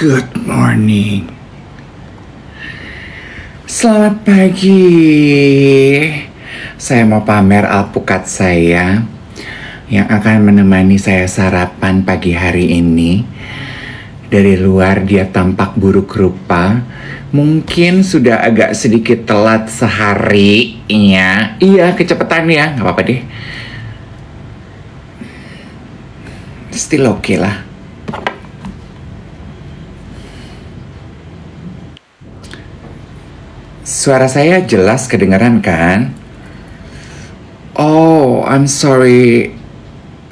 Good morning. Selamat pagi. Saya mau pamer alpukat saya yang akan menemani saya sarapan pagi hari ini. Dari luar dia tampak buruk rupa. Mungkin sudah agak sedikit telat seharinya. Iya, kecepatan ya, nggak apa-apa deh. Still okay lah. Suara saya jelas kedengaran kan? Oh, I'm sorry.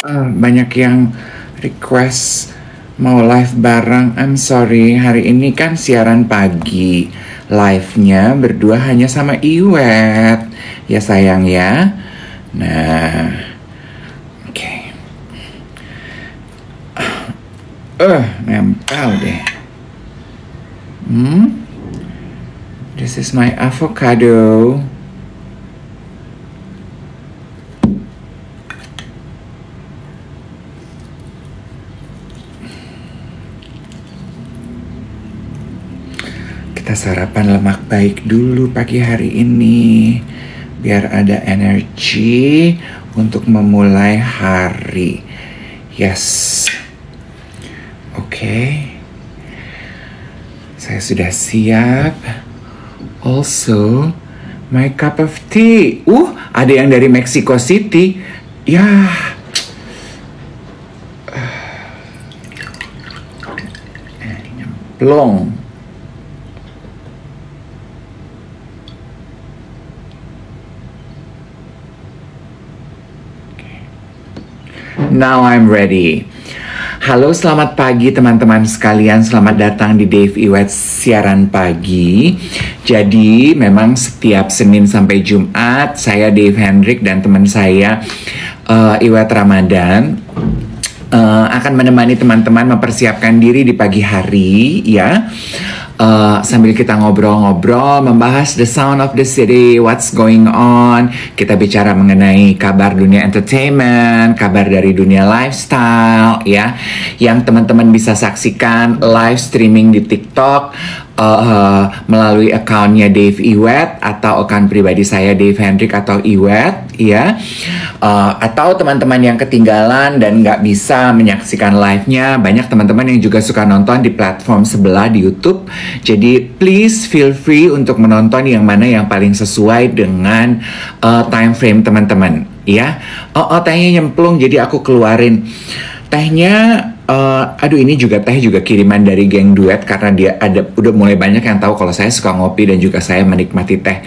Banyak yang request mau live bareng. I'm sorry, hari ini kan siaran pagi. Live-nya berdua hanya sama Iwet. Ya sayang ya. Nah, oke. Nempel deh. This is my avocado. Kita sarapan lemak baik dulu pagi hari ini, biar ada energi untuk memulai hari. Yes. Oke. Saya sudah siap. Also, my cup of tea. Ada yang dari Mexico City. Ya. Nyemplung. Now I'm ready. Halo, selamat pagi teman-teman sekalian. Selamat datang di Dave Iwet siaran pagi. Jadi memang setiap Senin sampai Jumat saya Dave Hendrik dan teman saya Iwet Ramadan akan menemani teman-teman mempersiapkan diri di pagi hari ya. Sambil kita ngobrol-ngobrol, membahas the sound of the city, what's going on. Kita bicara mengenai kabar dunia entertainment, kabar dari dunia lifestyle, ya, yang teman-teman bisa saksikan live streaming di TikTok melalui akunnya Dave Iwet atau akun pribadi saya Dave Hendrik atau Iwet, ya. Atau teman-teman yang ketinggalan dan nggak bisa menyaksikan live-nya, banyak teman-teman yang juga suka nonton di platform sebelah di YouTube. Jadi please feel free untuk menonton yang mana yang paling sesuai dengan time frame teman-teman, ya. Tehnya nyemplung, jadi aku keluarin tehnya. Ini teh juga kiriman dari geng duet karena dia udah mulai banyak yang tahu kalau saya suka ngopi dan juga saya menikmati teh.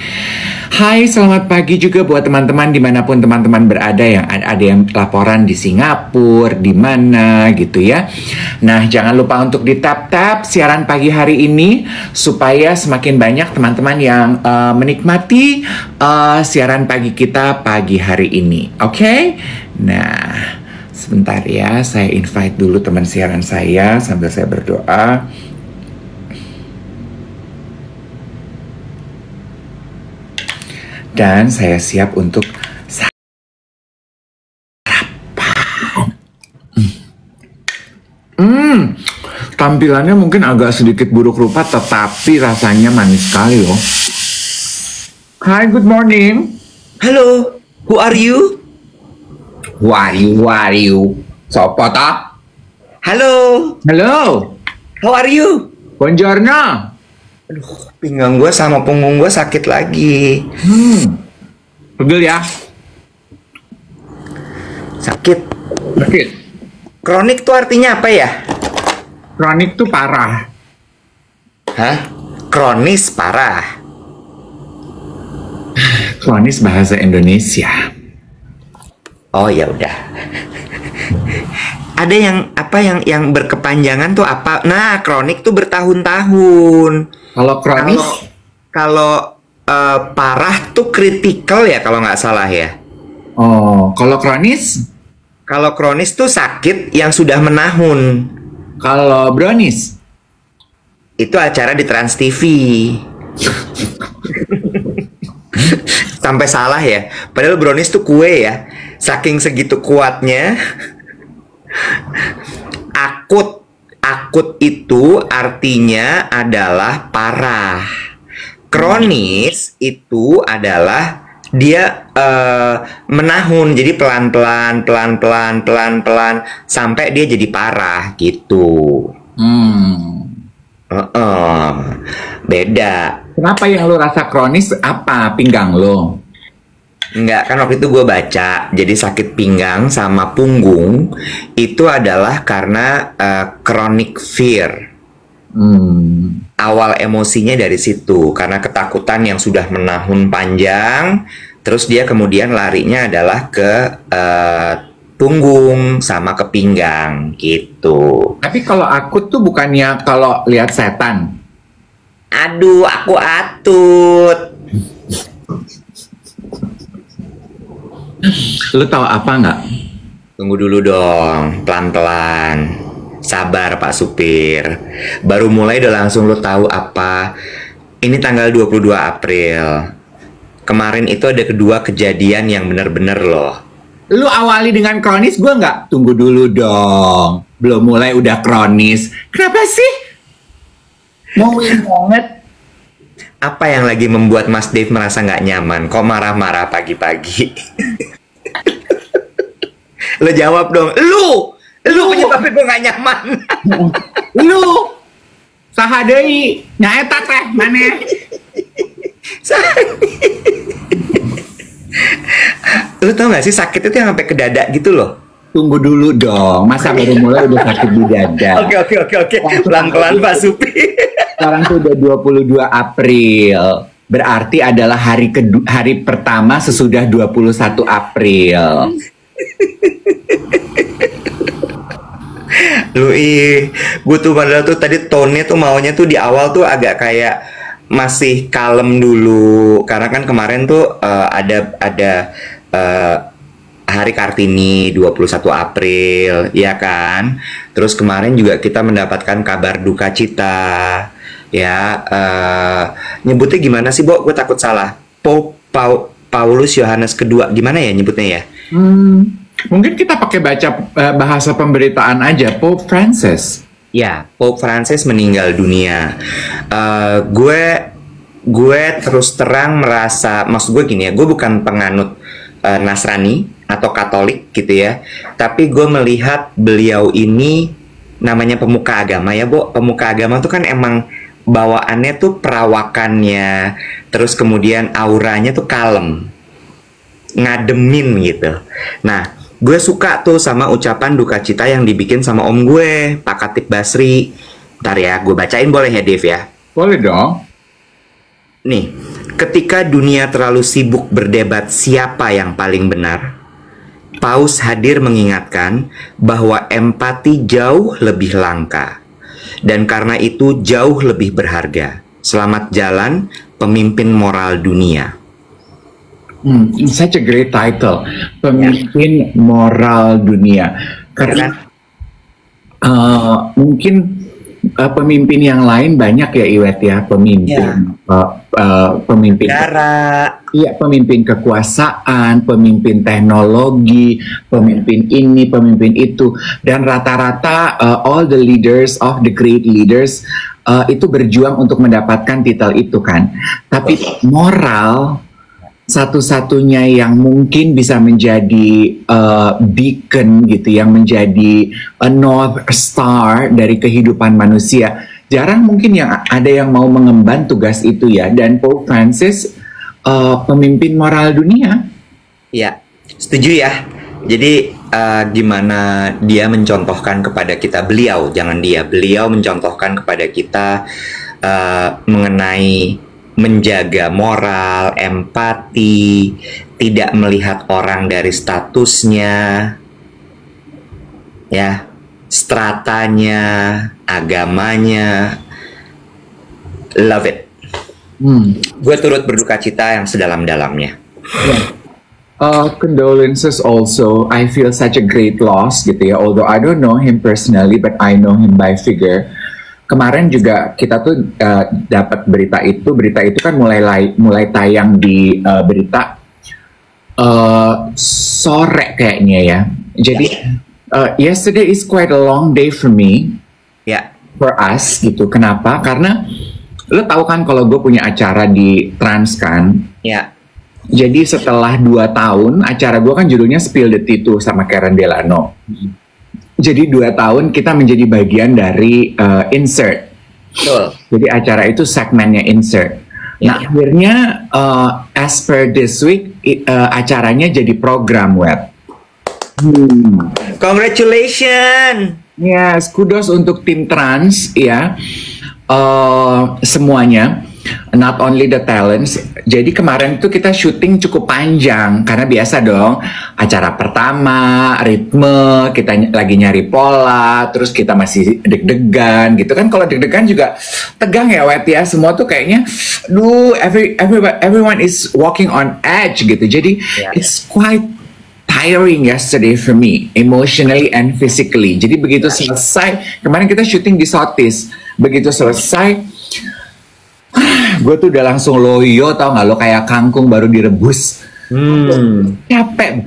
Hai, selamat pagi juga buat teman-teman dimanapun teman-teman berada, yang ada yang laporan di Singapura, di mana gitu ya. Nah, jangan lupa untuk di tap siaran pagi hari ini supaya semakin banyak teman-teman yang menikmati siaran pagi kita pagi hari ini. Oke? Nah, sebentar ya, saya invite dulu teman siaran saya sambil saya berdoa. Dan saya siap untuk sarapan. Tampilannya mungkin agak sedikit buruk rupa, tetapi rasanya manis sekali loh. Hi, good morning. Hello, who are you? Who are you? Sopo toh? Halo. How are you? Buongiorno. Aduh, pinggang gue sama punggung gue sakit lagi. Pegel ya? Sakit. Sakit. Kronik tuh artinya apa ya? Kronik tuh parah. Hah? Kronis parah. Kronis bahasa Indonesia. Oh ya udah. Ada yang berkepanjangan tuh apa? Nah, kronik tuh bertahun-tahun. Kalau kronis? Kalau parah tuh kritikal ya kalau nggak salah ya. Oh, kalau kronis? Kalau kronis tuh sakit yang sudah menahun. Kalau brownies? Itu acara di Trans TV. Sampai salah ya. Padahal brownies tuh kue ya. Saking segitu kuatnya. Akut Akut itu artinya adalah parah. Kronis itu adalah dia menahun, jadi pelan-pelan, pelan-pelan, pelan-pelan sampai dia jadi parah gitu. Beda. Kenapa yang lu rasa kronis apa? Pinggang lo? Enggak, kan waktu itu gue baca, jadi sakit pinggang sama punggung itu adalah karena chronic fear. Awal emosinya dari situ, karena ketakutan yang sudah menahun panjang, terus dia kemudian larinya adalah ke punggung sama ke pinggang gitu. Tapi kalau akut tuh bukannya kalau lihat setan? Aduh, aku atut. Lu tahu apa nggak? Tunggu dulu dong, pelan-pelan. Sabar Pak Supir. Baru mulai udah langsung lu tahu apa. Ini tanggal 22 April. Kemarin itu ada kedua kejadian yang bener-bener loh. Lu awali dengan kronis, gue nggak? Tunggu dulu dong. Belum mulai udah kronis. Kenapa sih? Mau banget. Apa yang lagi membuat Mas Dave merasa nggak nyaman? Kok marah-marah pagi-pagi? Lo jawab dong. Lu penyebabnya gue gak nyaman. Lu saha deui nyaeta teh maneh. Lu tau gak sih sakit itu yang sampai ke dada gitu loh. Tunggu dulu dong, masa baru mulai udah sakit di dada. Oke. Pelan-pelan Pak Supi. Sekarang tuh udah 22 April. Berarti adalah hari pertama sesudah 21 April. Gue tuh padahal tuh tadi tone-nya tuh maunya tuh di awal tuh agak kayak masih kalem dulu, karena kan kemarin tuh ada Hari Kartini 21 April, ya kan? Terus kemarin juga kita mendapatkan kabar duka cita, ya. Nyebutnya gimana sih, Bo? Gue takut salah. Pope Paulus Yohanes kedua, gimana ya nyebutnya ya? Mungkin kita pakai baca bahasa pemberitaan aja, Pope Francis. Ya, Pope Francis meninggal dunia. Gue terus terang merasa, maksud gue gini ya, gue bukan penganut Nasrani atau Katolik gitu ya, tapi gue melihat beliau ini namanya pemuka agama ya, Bo. Pemuka agama tuh kan emang bawaannya tuh perawakannya, terus kemudian auranya tuh kalem, ngademin gitu. Nah, gue suka tuh sama ucapan duka cita yang dibikin sama om gue, Pak Khatib Basri. Ntar ya, gue bacain boleh ya, Dave ya? Boleh dong. Nih, ketika dunia terlalu sibuk berdebat siapa yang paling benar, Paus hadir mengingatkan bahwa empati jauh lebih langka. Dan karena itu jauh lebih berharga. Selamat jalan, pemimpin moral dunia. Such a great title, pemimpin moral dunia. Karena mungkin pemimpin yang lain banyak ya, Iwet ya, pemimpin pemimpin negara, iya, pemimpin kekuasaan, pemimpin teknologi, pemimpin ini, pemimpin itu, dan rata-rata all the leaders of the great leaders itu berjuang untuk mendapatkan titel itu kan. Tapi moral satu-satunya yang mungkin bisa menjadi beacon gitu, yang menjadi a north star dari kehidupan manusia. Jarang mungkin ada yang mau mengemban tugas itu ya. Dan Pope Francis pemimpin moral dunia. Ya, setuju ya. Jadi gimana dia mencontohkan kepada kita, beliau mencontohkan kepada kita mengenai menjaga moral, empati, tidak melihat orang dari statusnya, ya, stratanya, agamanya. Love it. Gue turut berduka cita yang sedalam-dalamnya. Condolences also. I feel such a great loss gitu ya. Although I don't know him personally, but I know him by figure. Kemarin juga kita tuh dapat berita itu kan mulai tayang di berita sore kayaknya ya. Jadi yesterday is quite a long day for me. Ya. for us gitu. Kenapa? Karena lo tahu kan kalau gue punya acara di Trans kan. Ya. Jadi setelah 2 tahun acara gue kan judulnya Spill the Tea tuh sama Karen Delano. Jadi 2 tahun kita menjadi bagian dari Insert. Betul. Jadi acara itu segmennya Insert. Nah akhirnya as per this week acaranya jadi program web. Congratulations. Yes, kudos untuk tim Trans ya. Semuanya, not only the talents. Jadi kemarin itu kita syuting cukup panjang karena biasa dong, acara pertama, ritme, kita lagi nyari pola, terus kita masih deg-degan gitu kan. Kalau deg-degan juga tegang ya Wet ya, semua tuh kayaknya everyone is walking on edge gitu. Jadi it's quite tiring yesterday for me, emotionally and physically. Jadi begitu selesai, kemarin kita syuting di Sotis, begitu selesai, gue tuh udah langsung loyo, tau gak lo, kayak kangkung baru direbus. Capek.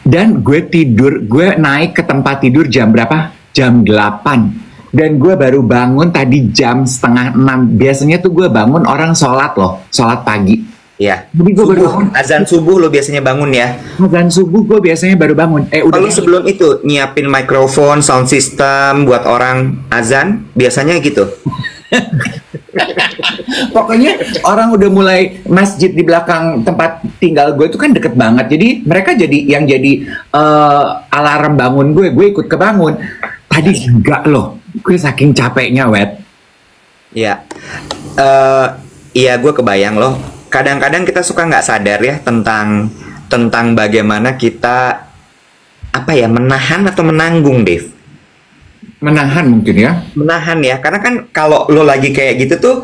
Dan gue naik ke tempat tidur jam berapa? Jam 8. Dan gue baru bangun tadi jam 5:30. Biasanya tuh gue bangun orang sholat loh, sholat pagi. Ya. Jadi gue baru bangun. Azan subuh lo biasanya bangun ya? Azan subuh gue biasanya baru bangun. Kalau sebelum itu nyiapin mikrofon, sound system buat orang azan, biasanya gitu. Pokoknya orang udah mulai, masjid di belakang tempat tinggal gue itu kan deket banget. Jadi mereka jadi alarm bangun gue ikut kebangun. Tadi enggak loh, gue saking capeknya Wet. Iya. Iya gue kebayang loh. Kadang-kadang kita suka nggak sadar ya tentang bagaimana kita menahan atau menanggung, Dave. Menahan mungkin ya. Menahan ya, karena kan kalau lo lagi kayak gitu tuh,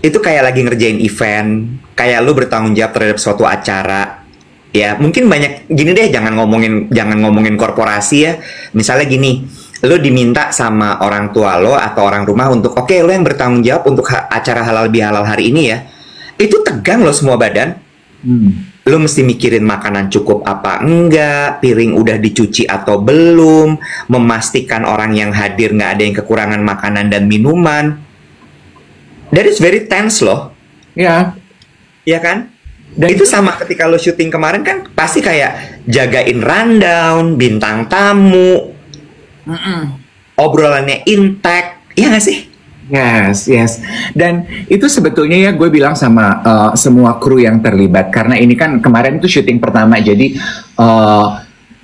itu kayak lagi ngerjain event, kayak lo bertanggung jawab terhadap suatu acara. Ya mungkin banyak gini deh, jangan ngomongin korporasi ya. Misalnya gini, lo diminta sama orang tua lo atau orang rumah untuk oke, lo yang bertanggung jawab untuk acara halal bihalal hari ini ya. Itu tegang loh semua badan. Lo mesti mikirin makanan cukup apa enggak, piring udah dicuci atau belum, memastikan orang yang hadir nggak ada yang kekurangan makanan dan minuman. That is very tense loh. Ya. Ya kan? Dan itu sama ketika lo syuting kemarin kan pasti kayak jagain rundown, bintang tamu, obrolannya intact, iya nggak sih? Yes. Dan itu sebetulnya ya gue bilang sama semua kru yang terlibat. Karena ini kan kemarin itu syuting pertama. Jadi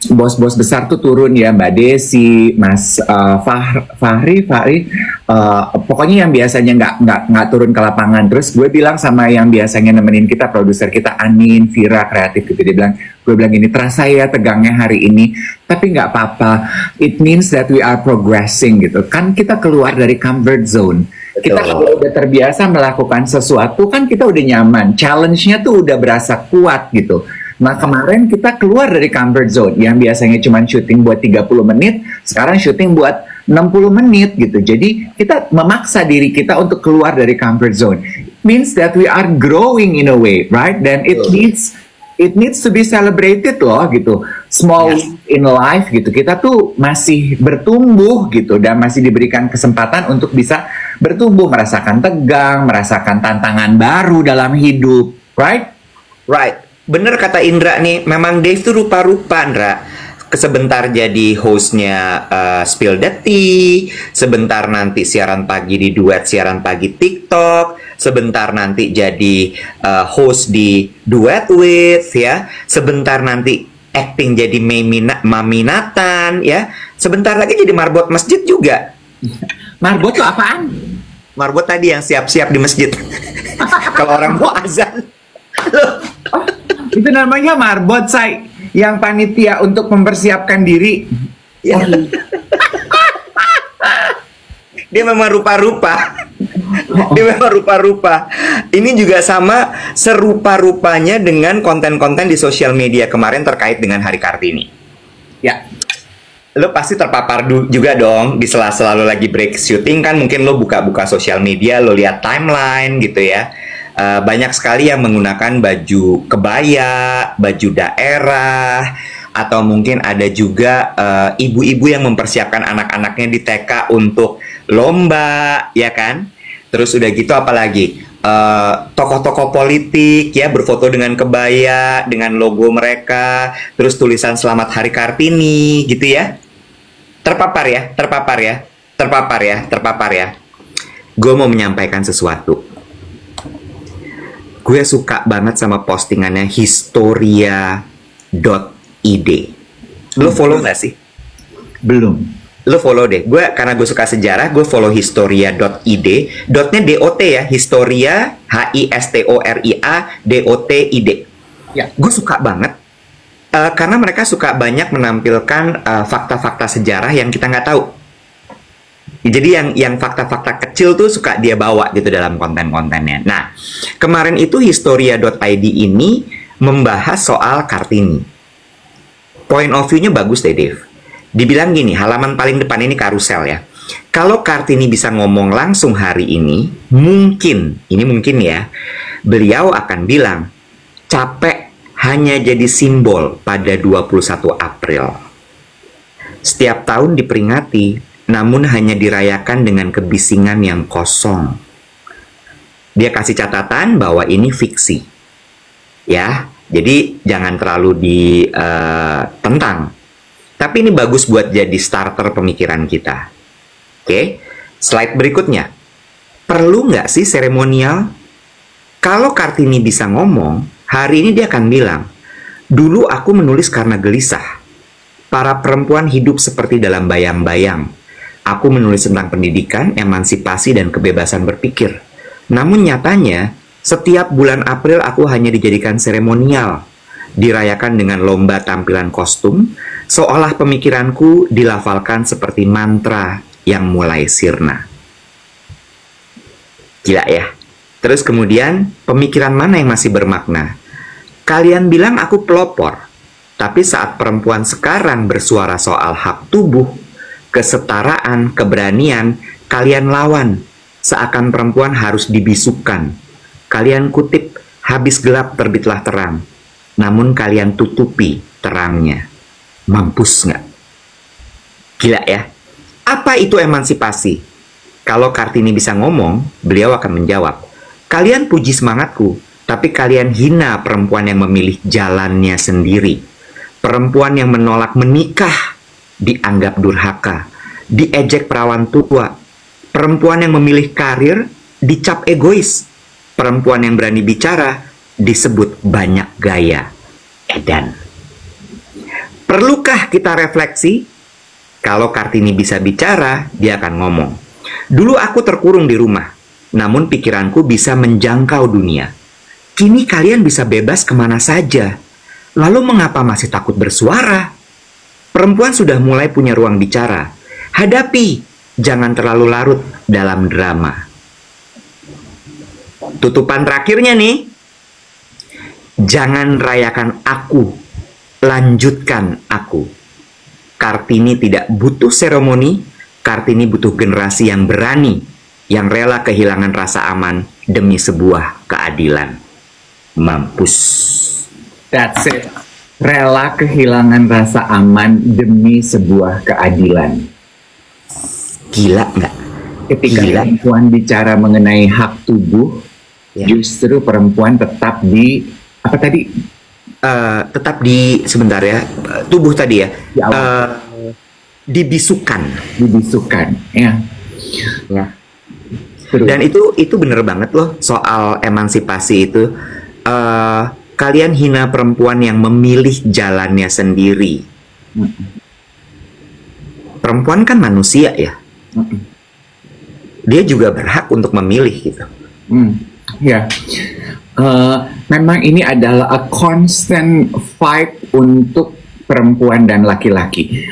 bos-bos besar tuh turun ya, Mbak Desi, Mas Fahri, pokoknya yang biasanya nggak turun ke lapangan. Terus gue bilang sama yang biasanya nemenin kita, produser kita Anin, Vira, kreatif gitu, gue bilang gini, terasa ya tegangnya hari ini, tapi nggak apa-apa. It means that we are progressing gitu. Kan kita keluar dari comfort zone. Betul. Kita kalau udah terbiasa melakukan sesuatu kan kita udah nyaman. Challenge-nya tuh udah berasa kuat gitu. Nah kemarin kita keluar dari comfort zone yang biasanya cuma syuting buat 30 menit, sekarang syuting buat 60 menit gitu. Jadi kita memaksa diri kita untuk keluar dari comfort zone. It means that we are growing in a way, right? Dan it needs to be celebrated loh gitu. Small in life gitu. Kita tuh masih bertumbuh gitu dan masih diberikan kesempatan untuk bisa bertumbuh, merasakan tegang, merasakan tantangan baru dalam hidup, right? Right. Bener kata Indra nih, memang Dave tuh rupa-rupa, Indra. Sebentar jadi hostnya Spill the Tea, sebentar nanti siaran pagi di Duet Siaran Pagi TikTok, sebentar nanti jadi host di Duet With, ya. Sebentar nanti acting jadi Mami Nathan, ya. Sebentar lagi jadi marbot masjid juga. Marbot tuh apaan? Marbot tadi yang siap-siap di masjid. Kalau orang mau azan. Itu namanya marbot, say, yang panitia untuk mempersiapkan diri. Ya. Dia memang rupa-rupa. Dia memang rupa-rupa. Ini juga sama serupa-rupanya dengan konten-konten di sosial media kemarin terkait dengan Hari Kartini. Ya. Lo pasti terpapar juga dong di sela-sela lo lagi break syuting kan, mungkin lo buka-buka sosial media, lo lihat timeline gitu ya. Banyak sekali yang menggunakan baju kebaya, baju daerah, atau mungkin ada juga ibu-ibu yang mempersiapkan anak-anaknya di TK untuk lomba, ya kan? Terus udah gitu apalagi tokoh-tokoh politik ya berfoto dengan kebaya, dengan logo mereka, terus tulisan Selamat Hari Kartini gitu ya. Terpapar ya. Gue mau menyampaikan sesuatu. Gue suka banget sama postingannya historia.id. Lo follow gak sih? Belum. Lo follow deh. Karena gue suka sejarah, gue follow historia.id. Dotnya DOT ya, Historia, HISTORIA.DOTID. Ya. Gue suka banget. Karena mereka suka banyak menampilkan fakta-fakta sejarah yang kita nggak tahu. Jadi yang fakta-fakta kecil tuh suka dia bawa gitu dalam konten-kontennya. Nah, kemarin itu historia.id ini membahas soal Kartini. Point of view-nya bagus deh, Dave. Dibilang gini, halaman paling depan ini karusel ya. Kalau Kartini bisa ngomong langsung hari ini mungkin ya, beliau akan bilang, capek hanya jadi simbol pada 21 April. Setiap tahun diperingati, namun hanya dirayakan dengan kebisingan yang kosong. Dia kasih catatan bahwa ini fiksi. Ya, jadi jangan terlalu ditentang. Tapi ini bagus buat jadi starter pemikiran kita. Oke, slide berikutnya. Perlu nggak sih seremonial? Kalau Kartini bisa ngomong, hari ini dia akan bilang, dulu aku menulis karena gelisah. Para perempuan hidup seperti dalam bayang-bayang. Aku menulis tentang pendidikan, emansipasi, dan kebebasan berpikir. Namun nyatanya, setiap bulan April aku hanya dijadikan seremonial. Dirayakan dengan lomba tampilan kostum, seolah pemikiranku dilafalkan seperti mantra yang mulai sirna. Gila ya. Terus kemudian, pemikiran mana yang masih bermakna? Kalian bilang aku pelopor, tapi saat perempuan sekarang bersuara soal hak tubuh, kesetaraan, keberanian, kalian lawan. Seakan perempuan harus dibisukan. Kalian kutip, habis gelap terbitlah terang. Namun kalian tutupi terangnya. Mampus nggak? Gila ya? Apa itu emansipasi? Kalau Kartini bisa ngomong, beliau akan menjawab, kalian puji semangatku, tapi kalian hina perempuan yang memilih jalannya sendiri. Perempuan yang menolak menikah dianggap durhaka, diejek perawan tua. Perempuan yang memilih karir dicap egois. Perempuan yang berani bicara disebut banyak gaya. Edan. Perlukah kita refleksi? Kalau Kartini bisa bicara, dia akan ngomong. Dulu aku terkurung di rumah, namun pikiranku bisa menjangkau dunia. Kini kalian bisa bebas kemana saja. Lalu mengapa masih takut bersuara? Perempuan sudah mulai punya ruang bicara. Hadapi, jangan terlalu larut dalam drama. Tutupan terakhirnya nih. Jangan rayakan aku, lanjutkan aku. Kartini tidak butuh seremoni, Kartini butuh generasi yang berani, yang rela kehilangan rasa aman demi sebuah keadilan. Mampus. That's it. Rela kehilangan rasa aman demi sebuah keadilan. Gila nggak? Ketika perempuan bicara mengenai hak tubuh, ya, justru perempuan tetap di apa tadi? Tetap di sebentar ya, tubuh tadi ya, dibisukan, ya. Dan itu bener banget loh soal emansipasi itu. Kalian hina perempuan yang memilih jalannya sendiri. Perempuan kan manusia ya. Dia juga berhak untuk memilih gitu. Ya, memang ini adalah a constant fight untuk perempuan dan laki-laki.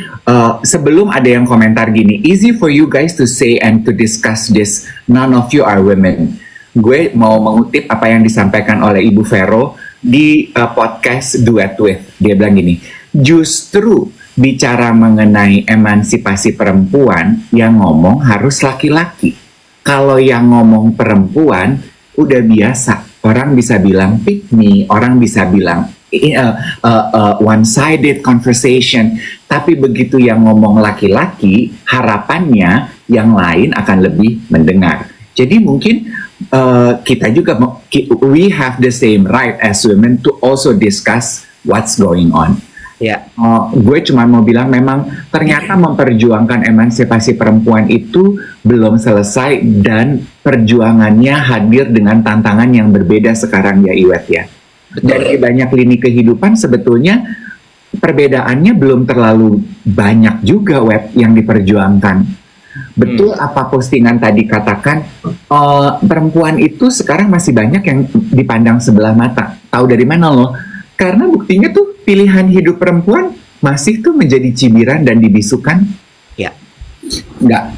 Sebelum ada yang komentar gini, easy for you guys to say and to discuss this. None of you are women. Gue mau mengutip apa yang disampaikan oleh Ibu Vero di podcast Duet With. Dia bilang gini, justru bicara mengenai emansipasi perempuan, yang ngomong harus laki-laki. Kalau yang ngomong perempuan, udah biasa. Orang bisa bilang pick me, orang bisa bilang one-sided conversation. Tapi begitu yang ngomong laki-laki, harapannya yang lain akan lebih mendengar. Jadi mungkin kita juga, we have the same right as women to also discuss what's going on. Ya. Gue cuma mau bilang memang ternyata memperjuangkan emansipasi perempuan itu belum selesai dan perjuangannya hadir dengan tantangan yang berbeda sekarang ya Iwet ya. Dari banyak lini kehidupan sebetulnya perbedaannya belum terlalu banyak juga Wet yang diperjuangkan. Betul apa postingan tadi katakan, perempuan itu sekarang masih banyak yang dipandang sebelah mata. Tahu dari mana loh? Karena buktinya tuh pilihan hidup perempuan masih tuh menjadi cibiran dan dibisukan. Ya.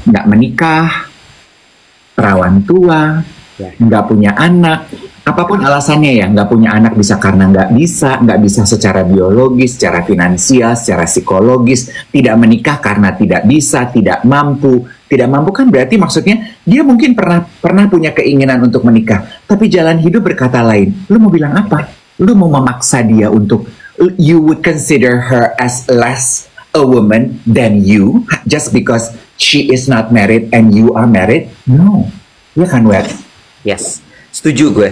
Nggak menikah, perawan tua, Ya. nggak punya anak. Apapun alasannya ya, nggak punya anak bisa karena nggak bisa secara biologis, secara finansial, secara psikologis, tidak menikah karena tidak bisa, tidak mampu. Tidak mampu kan berarti maksudnya dia mungkin pernah punya keinginan untuk menikah, tapi jalan hidup berkata lain. Lu mau bilang apa? Lu mau memaksa dia untuk, you would consider her as less a woman than you just because she is not married and you are married? No, ya kan Wet? Yes, setuju gue.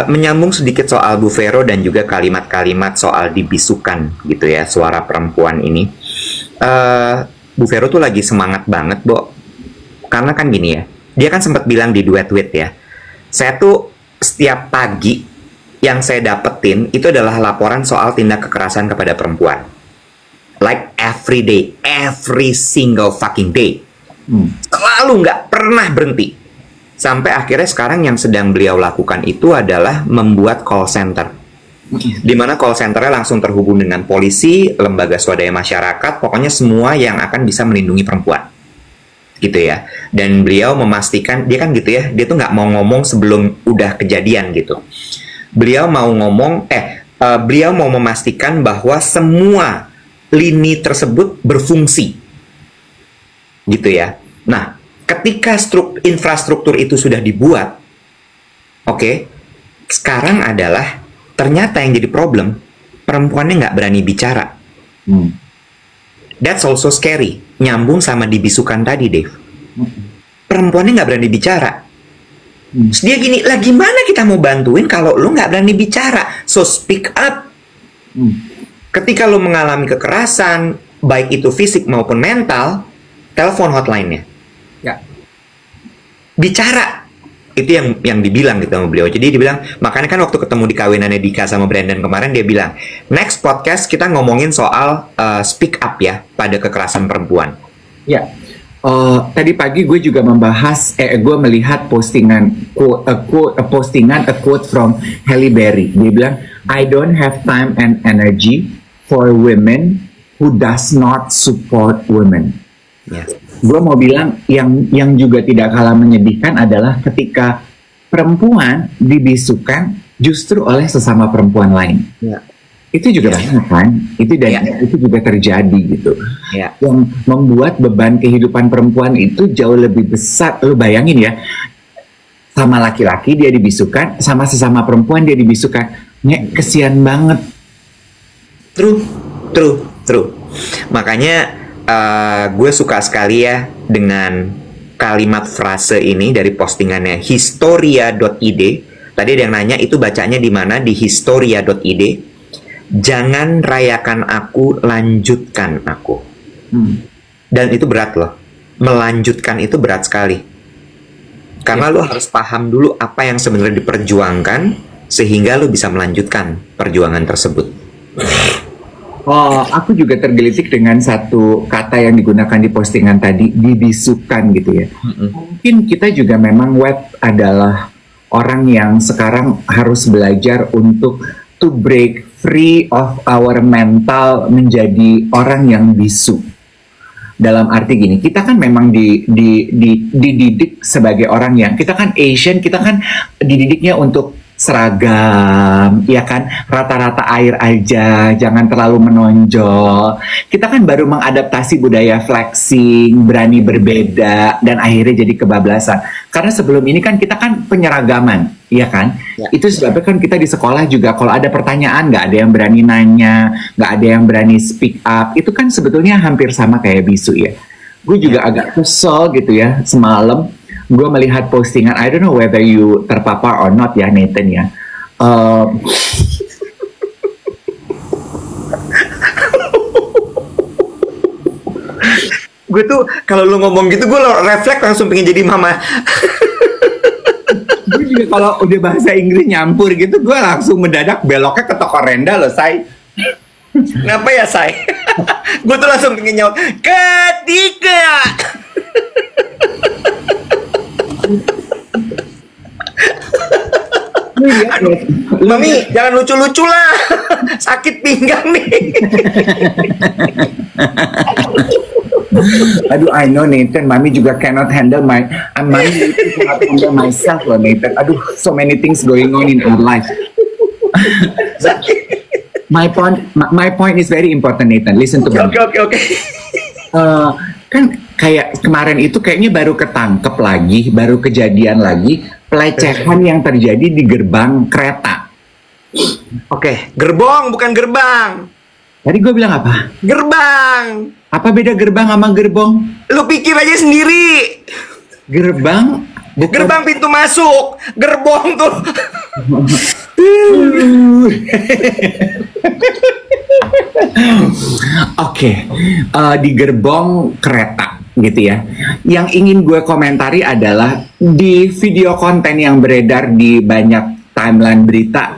Menyambung sedikit soal Bu Vero dan juga kalimat-kalimat soal dibisukan gitu ya, suara perempuan ini. Bu Vero tuh lagi semangat banget, Bo. Karena kan gini ya, dia kan sempat bilang di Duet Wit ya, saya tuh setiap pagi yang saya dapetin itu adalah laporan soal tindak kekerasan kepada perempuan. Like every day, every single fucking day. Selalu nggak pernah berhenti. Sampai akhirnya sekarang yang sedang beliau lakukan itu adalah membuat call center. Di mana call centernya langsung terhubung dengan polisi, lembaga swadaya masyarakat, pokoknya semua yang akan bisa melindungi perempuan. Gitu ya. Dan beliau memastikan, dia kan gitu ya, dia tuh nggak mau ngomong sebelum udah kejadian gitu. Beliau mau ngomong, beliau mau memastikan bahwa semua lini tersebut berfungsi. Gitu ya. Nah, ketika infrastruktur itu sudah dibuat, oke, sekarang adalah ternyata yang jadi problem, perempuannya nggak berani bicara. That's also scary. Nyambung sama dibisukan tadi, Dave. Perempuannya nggak berani bicara. Terus dia gini, lah gimana kita mau bantuin kalau lu nggak berani bicara? So speak up. Ketika lu mengalami kekerasan, baik itu fisik maupun mental, telepon hotline-nya. Ya. Bicara. Itu yang dibilang gitu sama beliau. Jadi dia bilang, makanya kan waktu ketemu di kawinannya Dika sama Brandon kemarin, dia bilang, next podcast kita ngomongin soal speak up ya pada kekerasan perempuan. Ya. Tadi pagi gue juga membahas, gue melihat postingan, a quote from Halle Berry. Dia bilang, I don't have time and energy for women who does not support women. Ya. Gue mau bilang yang juga tidak kalah menyedihkan adalah ketika perempuan dibisukan justru oleh sesama perempuan lain. Ya. Itu juga banyak kan, itu juga terjadi gitu. Ya. Yang membuat beban kehidupan perempuan itu jauh lebih besar. Lu bayangin ya, sama laki-laki dia dibisukan, sama sesama perempuan dia dibisukan. Kesian banget. True. Makanya gue suka sekali ya dengan kalimat frase ini dari postingannya historia.id. Tadi ada yang nanya itu bacanya di mana, di historia.id. Jangan rayakan aku, lanjutkan aku. Dan itu berat loh. Melanjutkan itu berat sekali. Karena lo harus paham dulu apa yang sebenarnya diperjuangkan sehingga lo bisa melanjutkan perjuangan tersebut. Aku juga tergelitik dengan satu kata yang digunakan di postingan tadi, dibisukan gitu ya. Mungkin kita juga memang adalah orang yang sekarang harus belajar untuk to break free of our mental menjadi orang yang bisu. Dalam arti gini, kita kan memang dididik sebagai orang yang, kita kan Asian, kita kan dididiknya untuk seragam, ya kan, rata-rata air aja, jangan terlalu menonjol. Kita kan baru mengadaptasi budaya flexing, berani berbeda, dan akhirnya jadi kebablasan. Karena sebelum ini kan kita kan penyeragaman, ya kan? Ya. Itu sebabnya kan kita di sekolah juga kalau ada pertanyaan nggak ada yang berani nanya, nggak ada yang berani speak up. Itu kan sebetulnya hampir sama kayak bisu ya. Gue juga agak kesel gitu ya semalam. Gue melihat postingan, I don't know whether you terpapar or not ya Nathan ya. Gue tuh kalau lu ngomong gitu gue refleks langsung pengen jadi mama. Gue juga kalau udah bahasa Inggris nyampur gitu, gue langsung mendadak beloknya ke toko Renda loh, Say. Kenapa ya, Say? Gue tuh langsung pengen nyaut ketika. Aduh, Mami, jangan lucu-lucu lah. Sakit pinggang nih. Aduh, I know Nathan, Mami juga cannot handle Mami cannot handle myself loh Nathan. Aduh, so many things going on in our life. My point is very important Nathan. Listen to me. Oke. Kan kayak kemarin itu kayaknya baru ketangkep lagi, baru kejadian lagi pelecehan yang terjadi di gerbang kereta. Oke, gerbong bukan gerbang. Tadi gue bilang apa? Gerbang. Apa beda gerbang sama gerbong? Lu pikir aja sendiri. Gerbang bukan... Gerbang pintu masuk. Gerbong tuh. Oke, di gerbong kereta gitu ya. Yang ingin gue komentari adalah di video konten yang beredar di banyak timeline berita,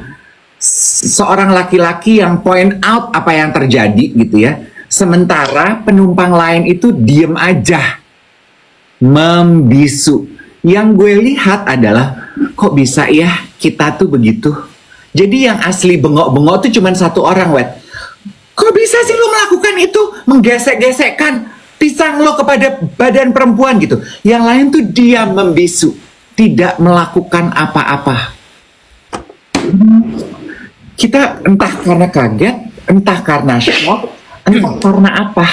seorang laki-laki yang point out apa yang terjadi gitu ya. Sementara penumpang lain itu diem aja, membisu. Yang gue lihat adalah kok bisa ya kita tuh begitu. Jadi yang asli bengok-bengok tuh cuma satu orang, Wet. Kok bisa sih lo melakukan itu? Menggesek-gesekkan pisang lo kepada badan perempuan gitu. Yang lain tuh diam membisu, tidak melakukan apa-apa. Kita entah karena kaget, entah karena shock, entah karena apa.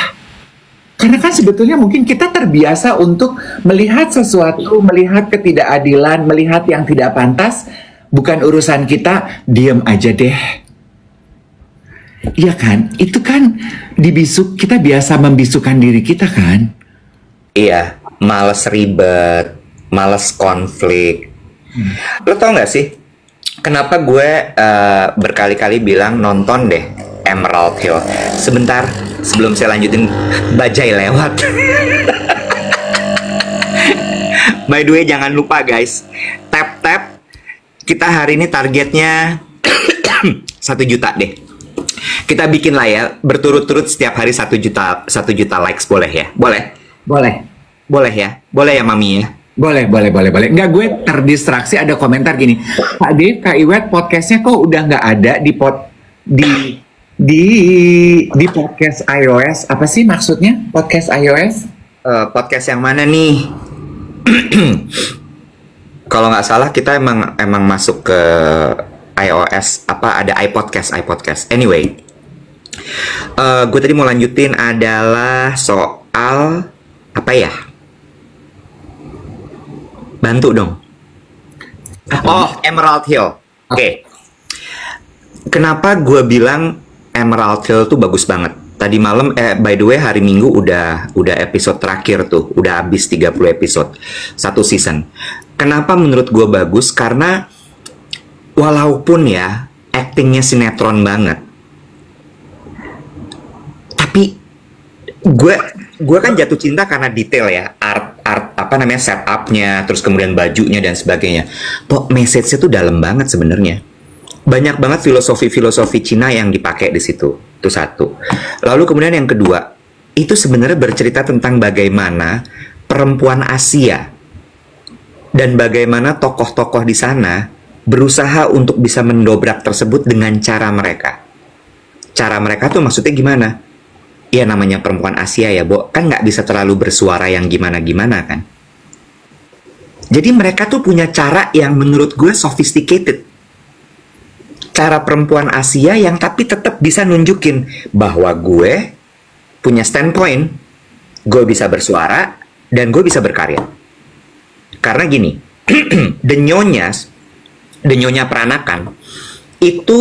Karena kan sebetulnya mungkin kita terbiasa untuk melihat sesuatu, melihat ketidakadilan, melihat yang tidak pantas, bukan urusan kita, diam aja deh. Iya kan? Itu kan dibisuk, kita biasa membisukan diri kita kan? Iya, males ribet, males konflik. Lo tau gak sih, kenapa gue berkali-kali bilang nonton deh Emerald Hill. Sebentar, sebelum saya lanjutin, bajai lewat. By the way, jangan lupa guys, tap-tap. Kita hari ini targetnya 1 juta deh. Kita bikin lah ya, berturut-turut setiap hari 1 juta likes, boleh ya? Boleh? Boleh ya? Boleh ya Mami ya? Boleh. Enggak, gue terdistraksi ada komentar gini. Pak Dave, Kak Iwet podcastnya kok udah nggak ada di podcast iOS. Apa sih maksudnya podcast iOS? Podcast yang mana nih? Kalau nggak salah kita emang masuk ke iOS, apa ada iPodcast. Anyway, gue tadi mau lanjutin adalah soal apa ya? Bantu dong. Oh, Emerald Hill. Oke. Kenapa gue bilang Emerald Hill tuh bagus banget? Tadi malam, by the way hari Minggu udah episode terakhir tuh, udah habis 30 episode, 1 season. Kenapa menurut gue bagus? Karena walaupun ya actingnya sinetron banget, tapi gue kan jatuh cinta karena detail ya, art apa namanya, setupnya, terus kemudian bajunya dan sebagainya. Kok message-nya tuh dalam banget sebenarnya. Banyak banget filosofi Cina yang dipakai di situ. Itu satu. Lalu kemudian yang kedua, itu sebenarnya bercerita tentang bagaimana perempuan Asia dan bagaimana tokoh-tokoh di sana berusaha untuk bisa mendobrak tersebut dengan cara mereka. Cara mereka tuh maksudnya gimana? Ya namanya perempuan Asia ya, Bo. Kan nggak bisa terlalu bersuara yang gimana-gimana kan. Jadi mereka tuh punya cara yang menurut gue sophisticated. cara perempuan Asia yang tapi tetap bisa nunjukin bahwa gue punya standpoint, gue bisa bersuara, dan gue bisa berkarya. Karena gini, The Nyonya Peranakan, itu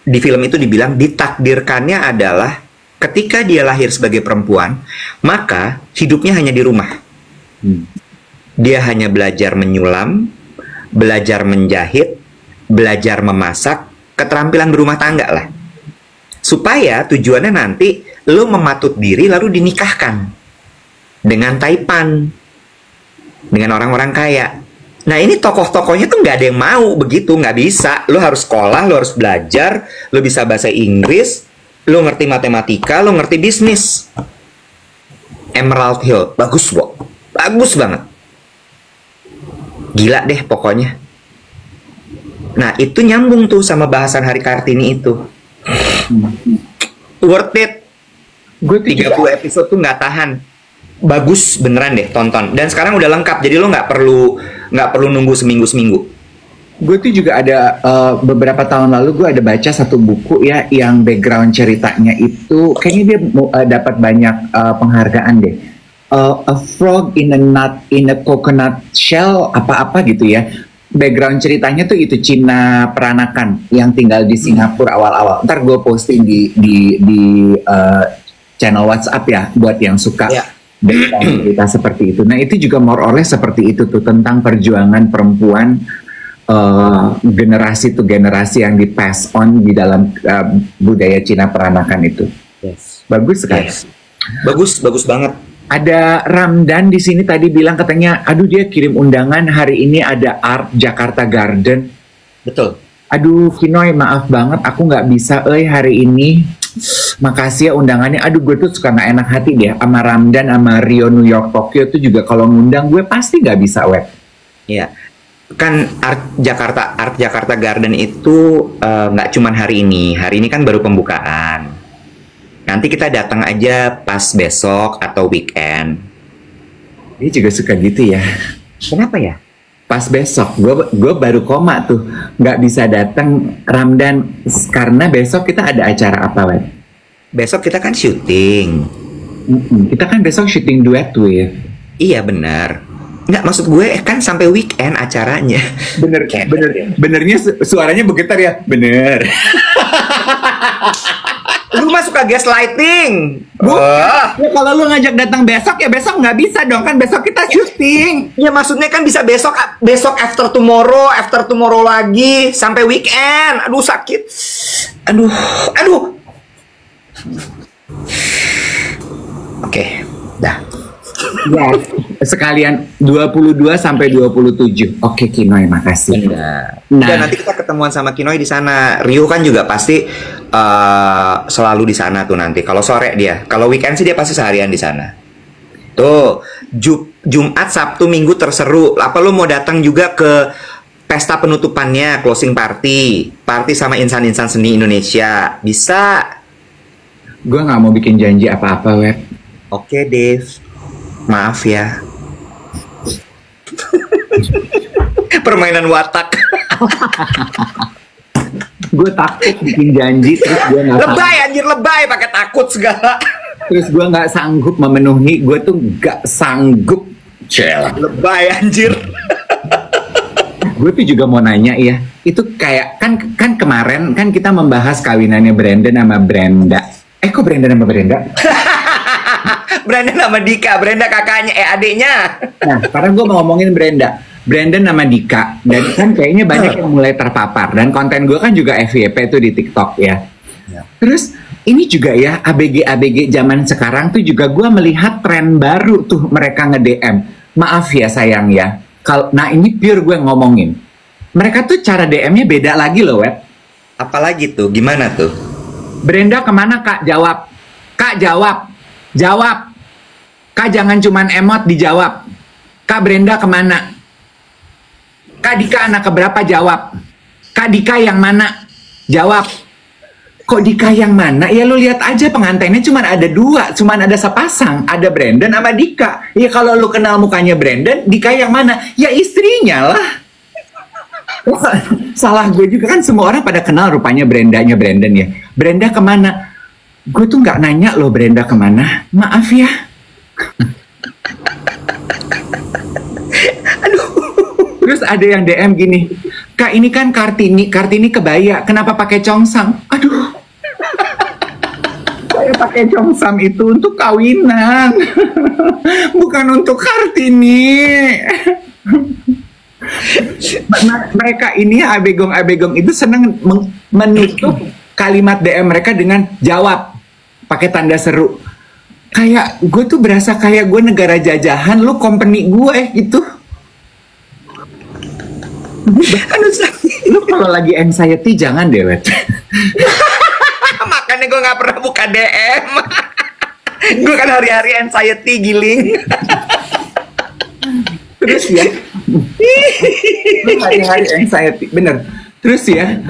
di film itu dibilang ditakdirkannya adalah ketika dia lahir sebagai perempuan, maka hidupnya hanya di rumah. Dia hanya belajar menyulam, belajar menjahit, belajar memasak, keterampilan berumah tangga lah. Supaya tujuannya nanti lo mematut diri lalu dinikahkan dengan taipan, dengan orang-orang kaya. Nah ini tokoh-tokohnya tuh nggak ada yang mau begitu, nggak bisa. Lo harus sekolah, lo harus belajar, lo bisa bahasa Inggris, lo ngerti matematika, lo ngerti bisnis. Emerald Hill, bagus kok, bagus banget. Gila deh pokoknya. Nah itu nyambung tuh sama bahasan Hari Kartini itu. Worth it. Gue 30 episode tuh nggak tahan. Bagus beneran deh, tonton. Dan sekarang udah lengkap, jadi lo nggak perlu nunggu seminggu. Gue tuh juga ada beberapa tahun lalu gue ada baca satu buku ya yang background ceritanya itu kayaknya dia dapat banyak penghargaan deh. A frog in a nut in a coconut shell apa-apa gitu ya. Background ceritanya tuh itu Cina Peranakan yang tinggal di Singapura awal-awal. Ntar gue posting di channel WhatsApp ya buat yang suka. Yeah. Cerita seperti itu. Nah itu juga more or less seperti itu tuh tentang perjuangan perempuan generasi to generasi yang di pass on di dalam budaya Cina Peranakan itu. Yes. Bagus sekali. Yes. Bagus banget. Ada Ramdan di sini tadi bilang katanya, aduh dia kirim undangan hari ini ada Art Jakarta Garden. Betul. Aduh Kinoy maaf banget aku nggak bisa hari ini. Makasih ya undangannya. Aduh gue tuh suka nggak enak hati deh sama Ramdan sama Rio New York Tokyo tuh juga kalau ngundang gue pasti nggak bisa web. Iya. Kan Art Jakarta Garden itu nggak cuman hari ini kan baru pembukaan. Nanti kita datang aja pas besok atau weekend. Dia juga suka gitu ya. Kenapa ya? Pas besok, gue baru koma tuh, nggak bisa datang Ramdan karena besok kita ada acara apa, Web? Besok kita kan syuting. Kita kan besok syuting duet tuh ya. Iya benar. Nggak, maksud gue kan sampai weekend acaranya. Benernya suaranya bergetar ya. Bener. Lu mah suka gaslighting. Ya, kalau lu ngajak datang besok ya besok nggak bisa dong kan besok kita syuting. Ya maksudnya kan bisa besok after tomorrow lagi sampai weekend. Aduh sakit. Aduh. Oke, dah. Ya, sekalian 22 sampai 27. Oke, Kinoy, makasih. Nah, nanti kita ketemuan sama Kinoy di sana. Rio kan juga pasti selalu di sana tuh nanti. Kalau sore dia, kalau weekend sih dia pasti seharian di sana. Tuh, Jumat, Sabtu, Minggu terseru. Apa lu mau datang juga ke pesta penutupannya, closing party sama insan-insan seni Indonesia? Bisa. Gue nggak mau bikin janji apa-apa, Web. Oke, Dave. Maaf ya. Permainan watak. Gue takut bikin janji terus gue nggak lebay pakai takut segala. Terus gue nggak sanggup memenuhi. Gue tuh nggak sanggup. Lebay anjir. Gue tuh juga mau nanya ya. Itu kayak kan kemarin kan kita membahas kawinannya Brandon sama Brenda. Kok Brandon sama Brenda? Brandon sama Dika, Brenda kakaknya, adiknya. Nah, karena gue mau ngomongin Brandon sama Dika. Dan kan kayaknya banyak yang mulai terpapar. Dan konten gue kan juga FYP tuh di TikTok ya. Terus ini juga ya ABG zaman sekarang tuh juga gue melihat tren baru tuh mereka nge-DM. Maaf ya sayang ya. Nah ini pure gue ngomongin. Mereka tuh cara DM-nya beda lagi loh, Web. Apalagi tuh, gimana tuh? Brenda kemana kak? Jawab. Kak jawab. Jawab. Kak jangan cuman emot dijawab. Kak Brenda kemana? Kak Dika anak keberapa? Jawab. Kak Dika yang mana? Jawab. Kok Dika yang mana? Ya lu lihat aja pengantinnya cuma ada 2, cuma ada sepasang, ada Brandon sama Dika. Ya kalau lu kenal mukanya Brandon, Dika yang mana? Ya istrinya lah. Salah gue juga kan, semua orang pada kenal rupanya Brendanya Brandon ya. Brenda kemana? Gue tuh nggak nanya loh Brenda kemana. Maaf ya. Aduh. Terus ada yang DM gini, Kak ini kan Kartini kebaya, kenapa pakai congsam? Aduh. Saya pakai congsam itu untuk kawinan, bukan untuk Kartini. Mereka ini abegong itu senang menutup kalimat DM mereka dengan jawab pakai tanda seru. Kayak gue tuh berasa kayak gue negara jajahan, lu company gue gitu. Lu kalau lagi anxiety jangan deh, Wet. Makanya gue nggak pernah buka DM. Gue kan hari-hari anxiety giling. Terus ya, lu hari-hari anxiety, bener. Terus ya,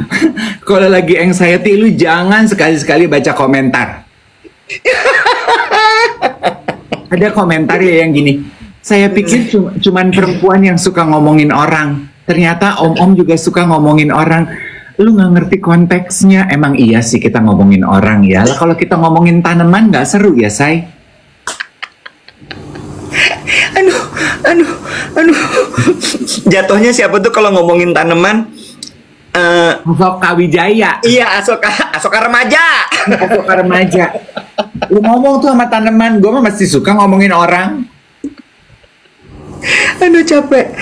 kalau lagi anxiety lu jangan sekali-sekali baca komentar. Ada komentar ya yang gini, saya pikir cuman perempuan yang suka ngomongin orang, ternyata om-om juga suka ngomongin orang. Lu nggak ngerti konteksnya. Emang iya sih kita ngomongin orang ya. Lah kalau kita ngomongin tanaman nggak seru ya, say? Aduh. Jatuhnya siapa tuh kalau ngomongin tanaman? Asoka Wijaya. Iya, Asoka remaja. Asoka remaja. Lu ngomong tuh sama tanaman, gue mah masih suka ngomongin orang. Aduh capek.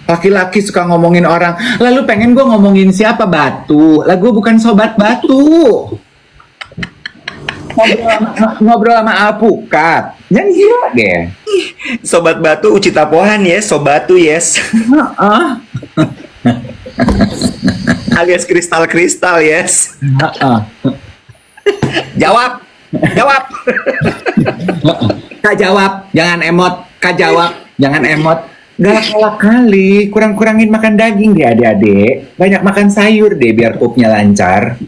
Laki-laki suka ngomongin orang. Lalu pengen gue ngomongin siapa? Batu. Lah gue bukan sobat batu. Ngobrol sama alpukat. Jangan gila deh. Sobat batu Ucita Pohan yes, sobatu yes. Alias kristal yes. Jawab. Kak jawab, jangan emot. Kak jawab, jangan emot. Galak-galak kali, kurang-kurangin makan daging deh adik-adik. Banyak makan sayur deh biar pupnya lancar.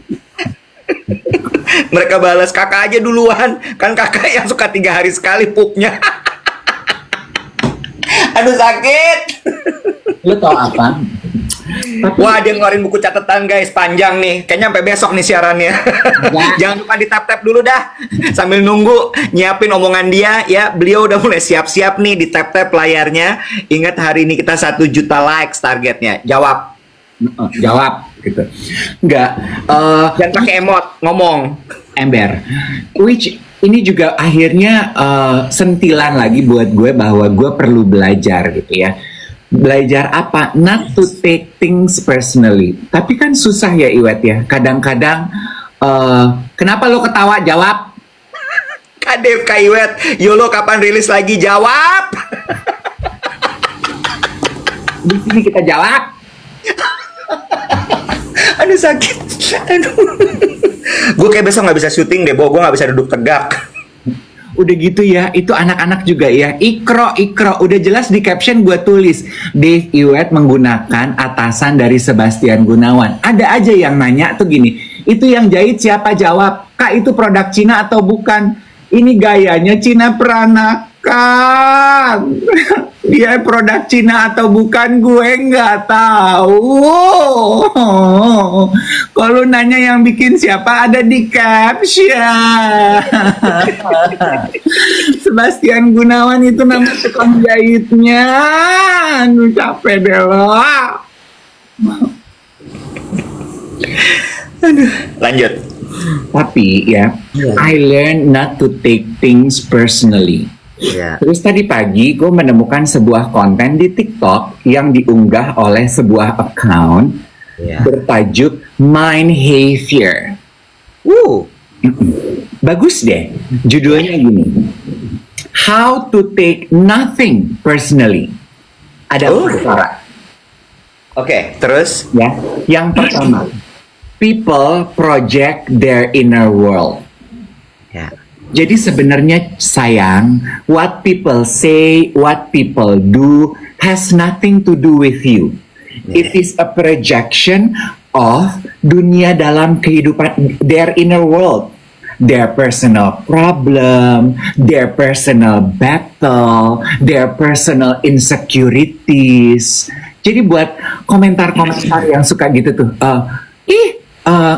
Mereka balas kakak aja duluan. Kan kakak yang suka 3 hari sekali pupnya. Aduh sakit. Lu tau apa? Wah dia ngeluarin buku catatan guys, panjang nih. Kayaknya sampai besok nih siarannya. Jangan lupa di tap-tap dulu dah. Sambil nunggu nyiapin omongan dia ya. Beliau udah mulai siap-siap nih di tap-tap layarnya. Ingat hari ini kita 1 juta likes targetnya. Jawab. Jawab gitu. Enggak. Jangan pakai emot, ngomong. Ember. Which ini juga akhirnya sentilan lagi buat gue bahwa gue perlu belajar gitu ya. Belajar apa? Not to take things personally. Tapi kan susah ya Iwet ya. Kadang-kadang kenapa lo ketawa? Jawab. Kadep Kak Iwet, YOLO kapan rilis lagi? Jawab. Di sini kita jawab. Aduh sakit. Aduh. Gue kayak besok nggak bisa syuting deh, gue nggak bisa duduk tegak. Udah gitu ya, itu anak-anak juga ya. Ikro, udah jelas di caption gue tulis Dave Iwet menggunakan atasan dari Sebastian Gunawan. Ada aja yang nanya tuh gini, itu yang jahit siapa? Jawab, Kak itu produk Cina atau bukan? Ini gayanya Cina peranakan. Dia produk Cina atau bukan gue nggak tahu. Kalau nanya yang bikin siapa ada di caption. Sebastian Gunawan itu nama tukang jahitnya. Aduh capek deh lo. Aduh. Lanjut. Tapi ya, I learned not to take things personally. Terus tadi pagi gue menemukan sebuah konten di TikTok yang diunggah oleh sebuah account bertajuk Mind Havier. Bagus deh, judulnya gini, How to Take Nothing Personally. Ada cara. Oke, terus? Ya, yang pertama, people project their inner world. Jadi sebenarnya sayang, what people say, what people do has nothing to do with you. It is a projection of dunia dalam kehidupan, their inner world. their personal problem, their personal battle, their personal insecurities. Jadi buat komentar-komentar yang suka gitu tuh,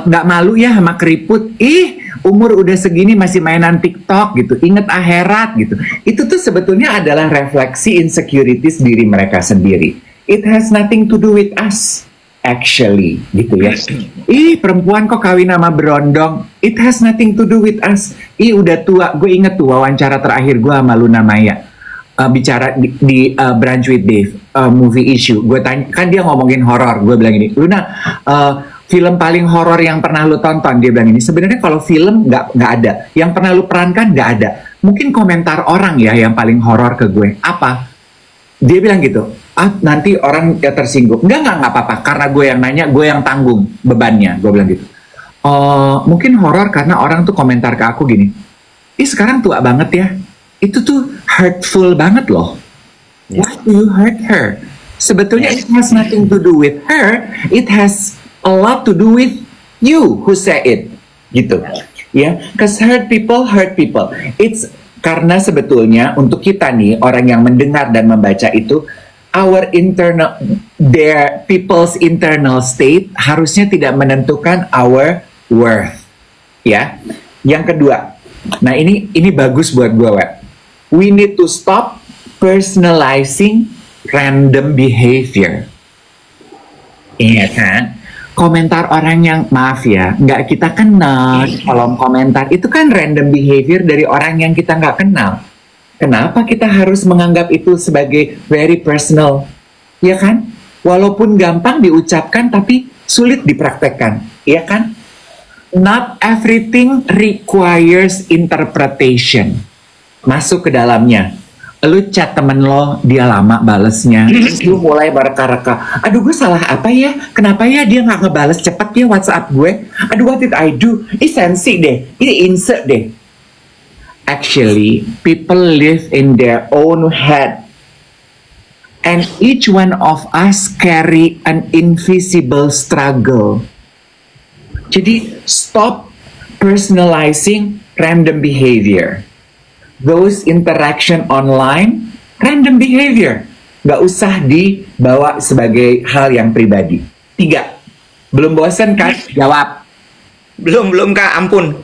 nggak malu ya sama keriput, umur udah segini masih mainan TikTok gitu, inget akhirat gitu. Itu tuh sebetulnya adalah refleksi insecurities diri mereka sendiri. It has nothing to do with us. Actually, gitu ya. Perempuan kok kawin sama berondong. It has nothing to do with us. Udah tua. Gue inget tuh wawancara terakhir gue sama Luna Maya. Bicara di Brunch with Dave, movie issue. Gue tanya, kan dia ngomongin horor. Gue bilang ini, Luna, film paling horor yang pernah lu tonton? Dia bilang ini, sebenarnya kalau film nggak ada. Yang pernah lu perankan nggak ada. Mungkin komentar orang ya yang paling horor ke gue. Apa? Dia bilang gitu, nanti orang ya tersinggung. Enggak apa-apa, karena gue yang nanya, gue yang tanggung bebannya. Gue bilang gitu. Mungkin horor karena orang tuh komentar ke aku gini, sekarang tua banget ya. Itu tuh hurtful banget loh. Why do you hurt her? Sebetulnya it has nothing to do with her. It has a lot to do with you who say it. Gitu. Ya, because hurt people. It's karena sebetulnya untuk kita nih, orang yang mendengar dan membaca itu, their people's internal state harusnya tidak menentukan our worth. Ya. Yang kedua, nah ini bagus buat gue, Web. We need to stop personalizing random behavior. Iya kan? Komentar orang yang, maaf ya, nggak kita kenal, kolom komentar itu kan random behavior dari orang yang kita nggak kenal. Kenapa kita harus menganggap itu sebagai very personal? Ya kan? Walaupun gampang diucapkan tapi sulit dipraktekkan. Ya kan? Not everything requires interpretation. Masuk ke dalamnya. Lu chat temen lo, dia lama balesnya, lu mulai bereka-reka, aduh gue salah apa ya, kenapa ya dia nggak ngebales cepet ya WhatsApp gue, aduh what did I do, ini sensi deh, ini insert deh. Actually, people live in their own head, and each one of us carry an invisible struggle. Jadi stop personalizing random behavior. Those interaction online, random behavior. Gak usah dibawa sebagai hal yang pribadi. 3. Belum bosan kan? Jawab. Belum Kak, ampun.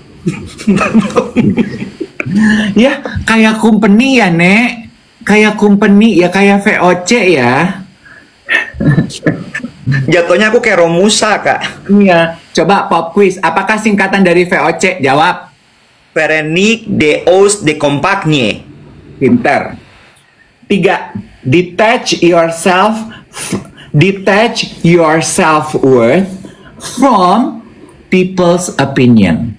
Ya, kayak company ya, Nek. Kayak company ya, kayak VOC ya. Jatuhnya aku kayak Romusa, Kak. Iya. Coba pop quiz. Apakah singkatan dari VOC? Jawab. Verenik de os de compagnie. Pinter. 3. Detach your self-worth from people's opinion.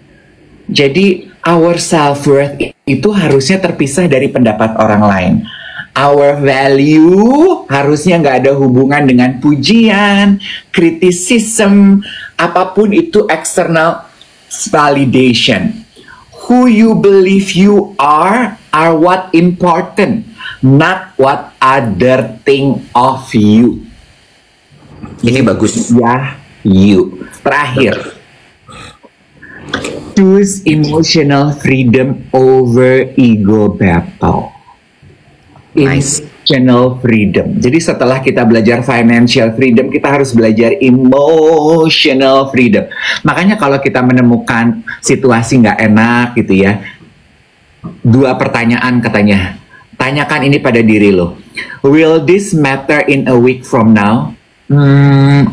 Jadi our self-worth itu harusnya terpisah dari pendapat orang lain. Our value harusnya nggak ada hubungan dengan pujian, criticism, apapun itu external validation. Who you believe you are what important, not what other think of you. Ini bagus. Ya, you. Terakhir. Choose emotional freedom over ego battle. Nice. Emotional freedom. Jadi setelah kita belajar financial freedom, kita harus belajar emotional freedom. Makanya kalau kita menemukan situasi nggak enak gitu ya, 2 pertanyaan katanya. Tanyakan ini pada diri lo. Will this matter in a week from now?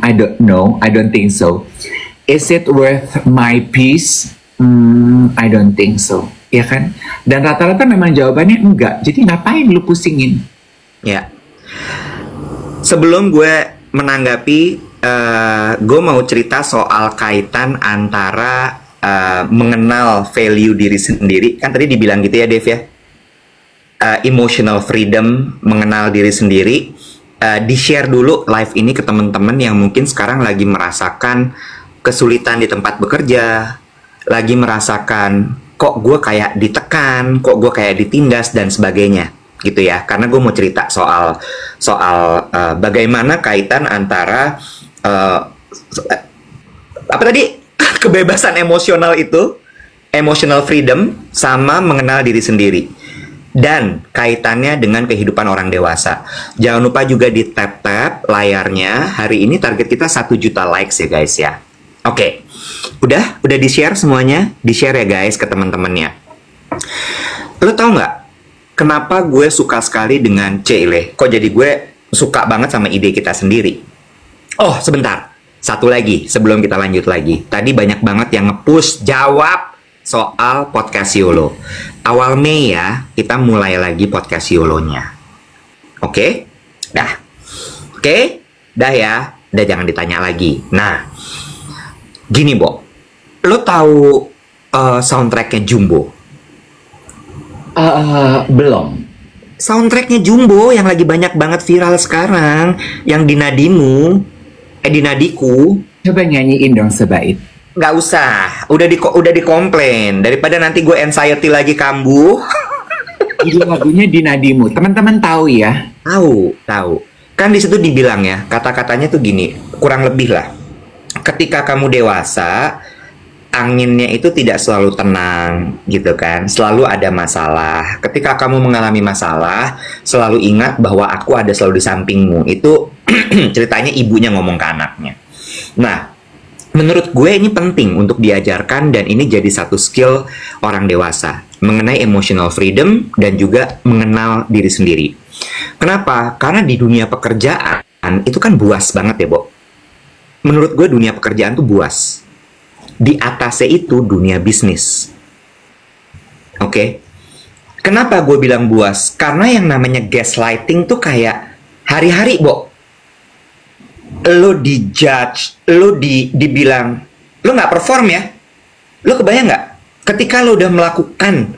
I don't know. I don't think so. Is it worth my peace? I don't think so. Ya kan? Dan rata-rata memang jawabannya enggak. Jadi ngapain lu pusingin? Ya. Sebelum gue menanggapi, gue mau cerita soal kaitan antara mengenal value diri sendiri. Kan tadi dibilang gitu ya, Dev ya. Emotional freedom, mengenal diri sendiri. Di-share dulu live ini ke teman-teman yang mungkin sekarang lagi merasakan kesulitan di tempat bekerja, lagi merasakan kok gue kayak ditekan, kok gue kayak ditindas dan sebagainya, gitu ya. Karena gue mau cerita soal bagaimana kaitan antara apa tadi kebebasan emosional itu Emotional freedom sama mengenal diri sendiri. Dan kaitannya dengan kehidupan orang dewasa. Jangan lupa juga di tap-tap layarnya. Hari ini target kita 1 juta likes ya guys ya. Oke. Udah di-share semuanya? Di-share ya guys ke teman-temannya. Lo tau nggak kenapa gue suka sekali dengan Cile? Kok jadi gue suka banget sama ide kita sendiri? Oh, sebentar. Satu lagi sebelum kita lanjut lagi. Tadi banyak banget yang nge-push jawab soal podcast YOLO. Awal Mei ya, kita mulai lagi podcast YOLO-nya. Oke? Dah. Oke? Dah ya. Udah jangan ditanya lagi. Nah, gini, Bo. Lo tahu soundtracknya Jumbo? Belum. Soundtracknya Jumbo yang lagi banyak banget viral sekarang. Yang di nadimu. Di nadiku. Coba nyanyiin dong sebait. Nggak usah, udah dikomplain. Daripada nanti gue anxiety lagi kambuh. Jadi lagunya di nadimu. Teman-teman tahu ya? Tahu. Kan di situ dibilang ya, kata-katanya tuh gini, kurang lebih lah. Ketika kamu dewasa, anginnya itu tidak selalu tenang, gitu kan? Selalu ada masalah. Ketika kamu mengalami masalah, selalu ingat bahwa aku ada selalu di sampingmu. Itu ceritanya ibunya ngomong ke anaknya. Nah, menurut gue ini penting untuk diajarkan dan ini jadi satu skill orang dewasa mengenai emotional freedom dan juga mengenal diri sendiri. Kenapa? Karena di dunia pekerjaan itu kan buas banget ya, Bo. Menurut gue dunia pekerjaan tuh buas. Di atasnya itu dunia bisnis. Oke? Kenapa gue bilang buas? Karena yang namanya gaslighting tuh kayak hari-hari, Bo. Lo dijudge, lo dibilang lo nggak perform ya. Lo kebayang nggak ketika lo udah melakukan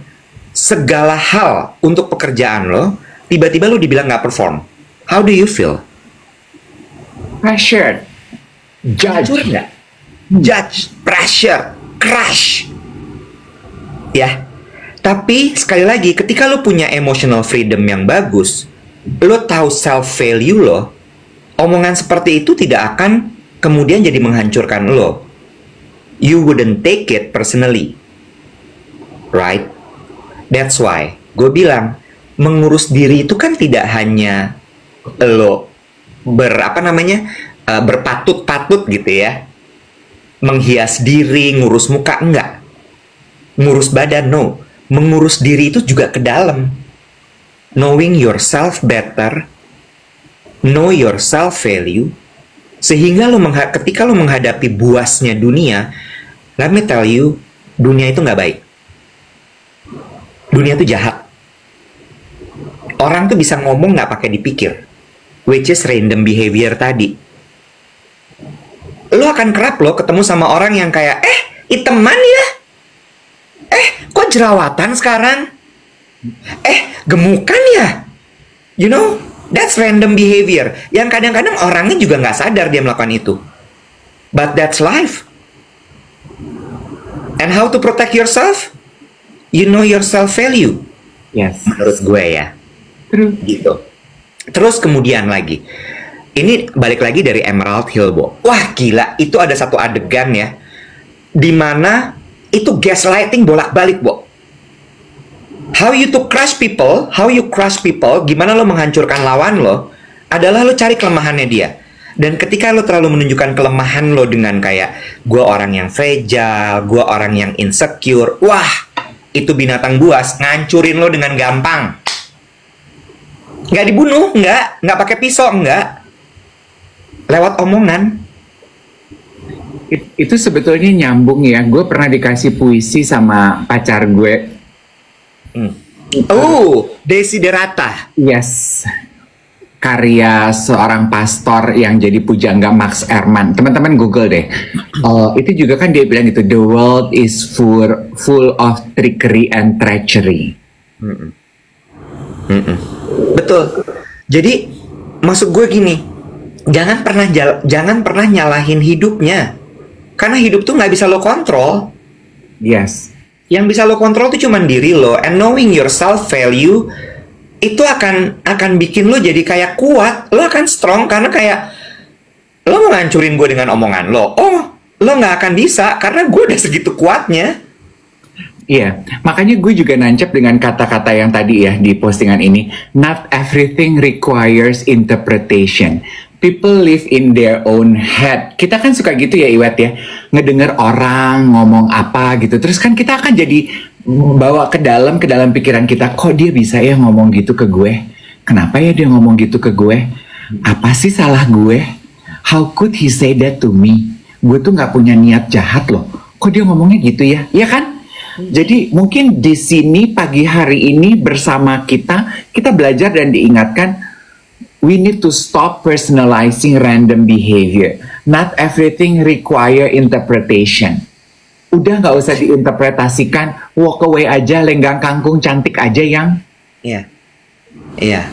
segala hal untuk pekerjaan lo, tiba-tiba lo dibilang nggak perform? How do you feel? Pressure. Judge. Nggak? Judge, pressure, crush. Ya. Tapi sekali lagi ketika lo punya emotional freedom yang bagus, lo tahu self value lo, omongan seperti itu tidak akan kemudian jadi menghancurkan lo. You wouldn't take it personally. Right? That's why gue bilang, mengurus diri itu kan tidak hanya lo berpatut-patut gitu ya. Menghias diri, ngurus muka, enggak. Ngurus badan, no. Mengurus diri itu juga ke dalam. Knowing yourself better, know your self value, sehingga ketika lo menghadapi buasnya dunia, let me tell you, dunia itu nggak baik. Dunia itu jahat. Orang tuh bisa ngomong nggak pakai dipikir, which is random behavior tadi. Lo akan kerap lo ketemu sama orang yang kayak, iteman ya? Kok jerawatan sekarang? Gemukan ya? You know? That's random behavior. Yang kadang-kadang orangnya juga nggak sadar dia melakukan itu. But that's life. And how to protect yourself? You know your self value. Yes. Menurut gue ya. True. Gitu. Terus kemudian lagi. Ini balik lagi dari Emerald Hill, Bo. Wah gila, itu ada satu adegan ya. Dimana itu gaslighting bolak-balik, Bo. How you crush people, gimana lo menghancurkan lawan lo, adalah lo cari kelemahannya dia. Dan ketika lo terlalu menunjukkan kelemahan lo dengan kayak, gue orang yang fragile, gue orang yang insecure, wah, itu binatang buas, ngancurin lo dengan gampang. Nggak dibunuh, nggak pakai pisau, nggak. Lewat omongan. Itu sebetulnya nyambung ya. Gue pernah dikasih puisi sama pacar gue. Desiderata. Yes. Karya seorang pastor yang jadi pujangga Max Ehrmann. Teman-teman Google deh. Itu juga kan dia bilang gitu, the world is full of trickery and treachery. Betul. Jadi maksud gue gini, jangan pernah nyalahin hidupnya, karena hidup tuh nggak bisa lo kontrol. Yes. Yang bisa lo kontrol tuh cuma diri lo. And knowing your self value itu akan bikin lo jadi kayak kuat. Lo akan strong karena kayak lo mau ngancurin gue dengan omongan lo. Oh, lo nggak akan bisa karena gue udah segitu kuatnya. Iya, makanya gue juga nancep dengan kata-kata yang tadi ya di postingan ini. Not everything requires interpretation. People live in their own head. Kita kan suka gitu ya Iwet ya, ngedenger orang ngomong apa gitu. Terus kan kita akan jadi bawa ke dalam pikiran kita. Kok dia bisa ya ngomong gitu ke gue? Kenapa ya dia ngomong gitu ke gue? Apa sih salah gue? How could he say that to me? Gue tuh nggak punya niat jahat loh. Kok dia ngomongnya gitu ya? Iya kan? Jadi mungkin di sini pagi hari ini bersama kita belajar dan diingatkan we need to stop personalizing random behavior. Not everything require interpretation. Udah nggak usah diinterpretasikan, walk away aja, lenggang kangkung cantik aja yang. Iya, iya.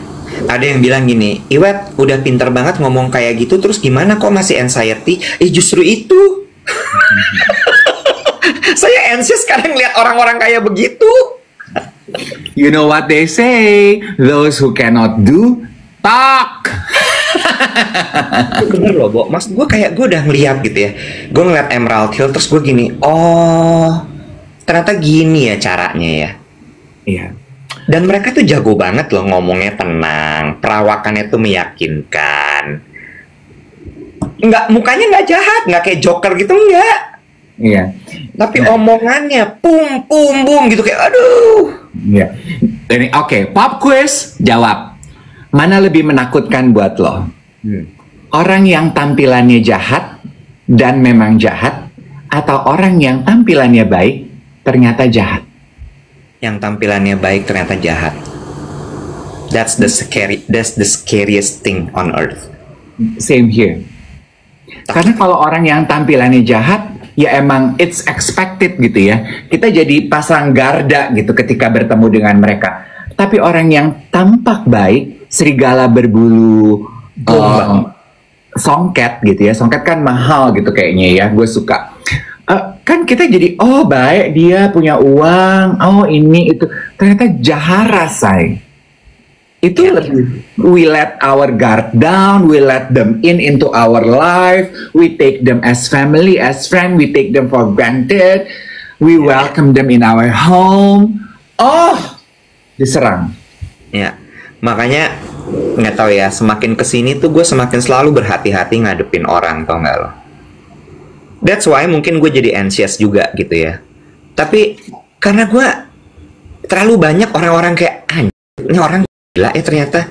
Ada yang bilang gini, Iwet udah pinter banget ngomong kayak gitu, terus gimana kok masih anxiety? Justru itu. Saya anxious sekarang lihat orang-orang kayak begitu. You know what they say, those who cannot do, talk. Bener loh, Bo. Maksud gue kayak gue udah ngeliat gitu ya. Gue ngeliat Emerald Hill, terus gue gini, oh, ternyata gini ya caranya ya. Iya. Dan mereka tuh jago banget loh ngomongnya tenang, perawakannya tuh meyakinkan. Mukanya nggak jahat, nggak kayak Joker gitu, enggak. Iya. Tapi omongannya pum pum bum gitu kayak aduh. Iya. Oke, pop quiz, jawab. Mana lebih menakutkan buat lo? Orang yang tampilannya jahat dan memang jahat, atau orang yang tampilannya baik ternyata jahat? Yang tampilannya baik ternyata jahat. That's the scariest thing on earth. Same here. Karena kalau orang yang tampilannya jahat, ya emang it's expected gitu ya. Kita jadi pasang garda gitu ketika bertemu dengan mereka. Tapi orang yang tampak baik, serigala berbulu songket gitu ya. Songket kan mahal gitu kayaknya ya. Gue suka. Kan kita jadi, oh baik dia punya uang, oh ini itu. Ternyata jahara, say. Itu lebih, we let our guard down, we let them into our life, we take them as family, as friend, we take them for granted, we welcome them in our home. Oh, diserang. Ya, makanya nggak tahu ya, semakin kesini tuh gue semakin selalu berhati-hati ngadepin orang, tau nggak lo? That's why mungkin gue jadi anxious juga gitu ya. Tapi karena gue terlalu banyak orang-orang kayak ini orang gila ya ternyata.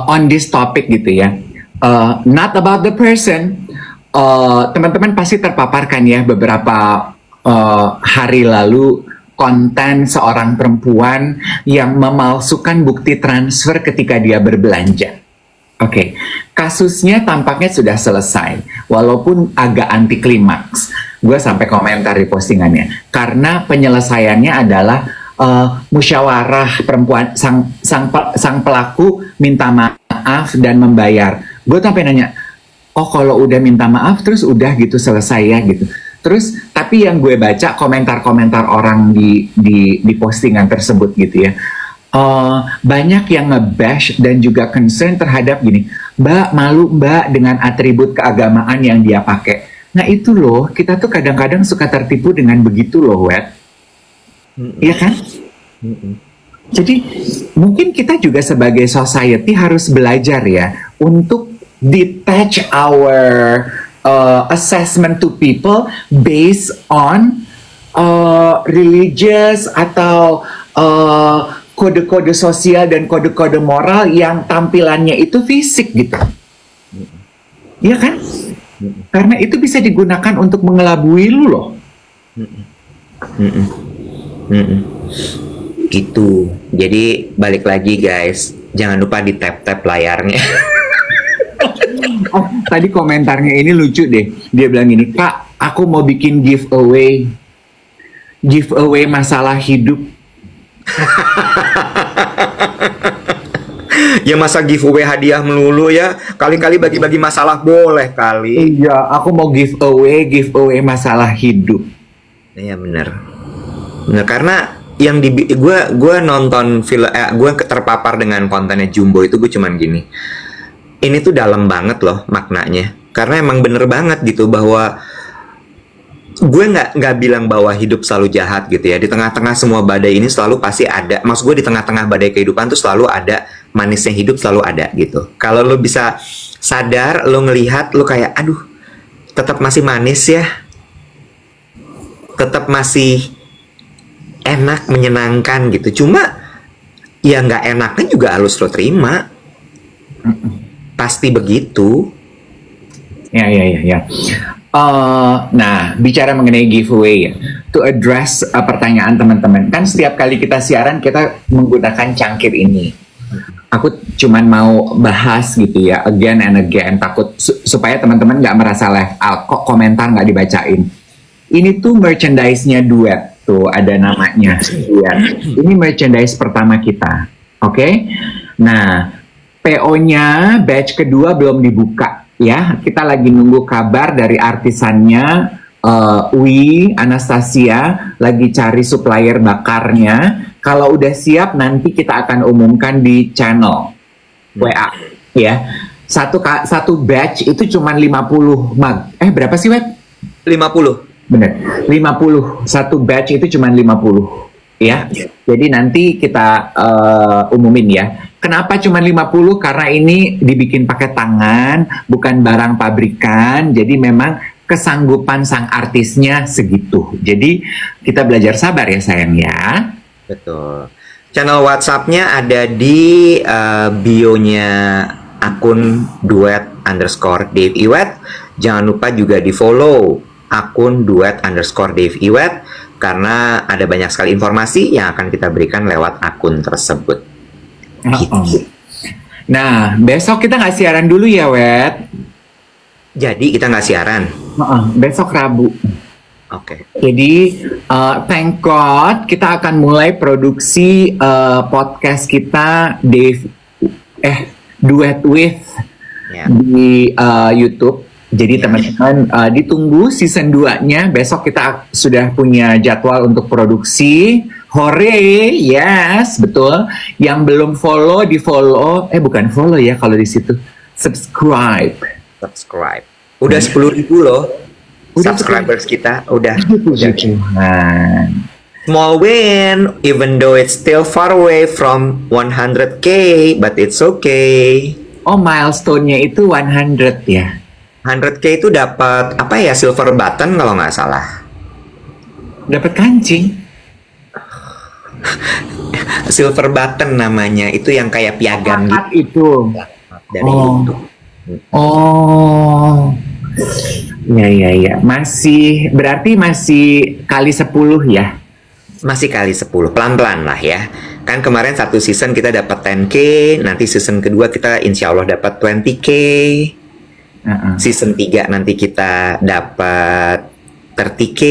On this topic gitu ya, not about the person. Teman-teman pasti terpaparkan ya beberapa hari lalu konten seorang perempuan yang memalsukan bukti transfer ketika dia berbelanja. Oke, kasusnya tampaknya sudah selesai, walaupun agak anti klimaks. Gue sampai komentar di postingannya karena penyelesaiannya adalah musyawarah perempuan, sang pelaku minta maaf dan membayar. Gue sampai nanya, oh kalau udah minta maaf terus udah gitu selesai ya gitu. Terus tapi yang gue baca komentar-komentar orang di postingan tersebut gitu ya, banyak yang nge-bash dan juga concern terhadap gini, Mbak malu Mbak dengan atribut keagamaan yang dia pakai. Nah itu loh, kita tuh kadang-kadang suka tertipu dengan begitu loh, Wet. Iya kan? Jadi mungkin kita juga sebagai society harus belajar ya untuk detach our assessment to people based on religious atau kode-kode sosial dan kode-kode moral yang tampilannya itu fisik gitu. Iya kan? Karena itu bisa digunakan untuk mengelabui lu loh. Gitu. Jadi balik lagi guys, jangan lupa di tap-tap layarnya. Oh, tadi komentarnya ini lucu deh. Dia bilang gini, Kak, aku mau bikin giveaway masalah hidup. Ya masa giveaway hadiah melulu ya. Kali-kali bagi-bagi masalah boleh kali. Iya, aku mau giveaway masalah hidup. Iya benar. Benar, karena yang gue nonton film, gue terpapar dengan kontennya Jumbo itu gue cuman gini. Ini tuh dalam banget loh maknanya. Karena emang bener banget gitu bahwa gue nggak bilang bahwa hidup selalu jahat gitu ya. Di tengah-tengah semua badai ini selalu pasti ada. Maksud gue di tengah-tengah badai kehidupan tuh selalu ada manisnya hidup, selalu ada gitu. Kalau lo bisa sadar, lo ngelihat, lo kayak aduh, tetap masih manis ya, tetap masih enak, menyenangkan gitu. Cuma ya nggak enaknya juga harus lo terima. Pasti begitu. Ya. Nah, bicara mengenai giveaway ya, to address pertanyaan teman-teman, kan setiap kali kita siaran kita menggunakan cangkir ini. Aku cuman mau bahas gitu ya, again and again, takut supaya teman-teman nggak merasa left out, kok komentar nggak dibacain. Ini tuh merchandise-nya Duet, tuh ada namanya. Ya. Ini merchandise pertama kita, oke? Nah, PO-nya batch kedua belum dibuka. Ya, kita lagi nunggu kabar dari artisannya. Anastasia lagi cari supplier bakarnya. Kalau udah siap nanti kita akan umumkan di channel WA ya. Satu batch itu cuma 50 mug. Berapa sih, Wet? 50. Bener, 50. Satu batch itu cuma 50 ya. Jadi nanti kita umumin ya. Kenapa cuma 50? Karena ini dibikin pakai tangan, bukan barang pabrikan. Jadi memang kesanggupan sang artisnya segitu. Jadi kita belajar sabar ya sayang ya. Betul. Channel WhatsApp-nya ada di bio-nya akun duet_Dave Iwet. Jangan lupa juga di follow akun duet_Dave Iwet, karena ada banyak sekali informasi yang akan kita berikan lewat akun tersebut. Nah, besok kita nggak siaran dulu ya, Wet? Jadi kita nggak siaran? Besok Rabu. Oke. Jadi, thank God kita akan mulai produksi podcast kita Duet with di YouTube. Jadi teman-teman ditunggu season 2-nya. Besok kita sudah punya jadwal untuk produksi. Hore, yes, betul. Yang belum follow, di follow. Bukan follow ya kalau di situ. Subscribe. Udah 10.000 loh. Subscribers kita udah. Small win, even though it's still far away from 100k, but it's okay. Oh, milestone-nya itu 100 ya. 100k itu dapat apa ya, silver button kalau nggak salah. Dapat kancing. Silver button namanya, itu yang kayak piagam gitu. Dari YouTube. Oh. Ya. Berarti masih kali 10 ya? Masih kali 10, pelan-pelan lah ya. Kan kemarin satu season kita dapat 10k, nanti season kedua kita insya Allah dapat 20k. Season 3 nanti kita dapat 30k,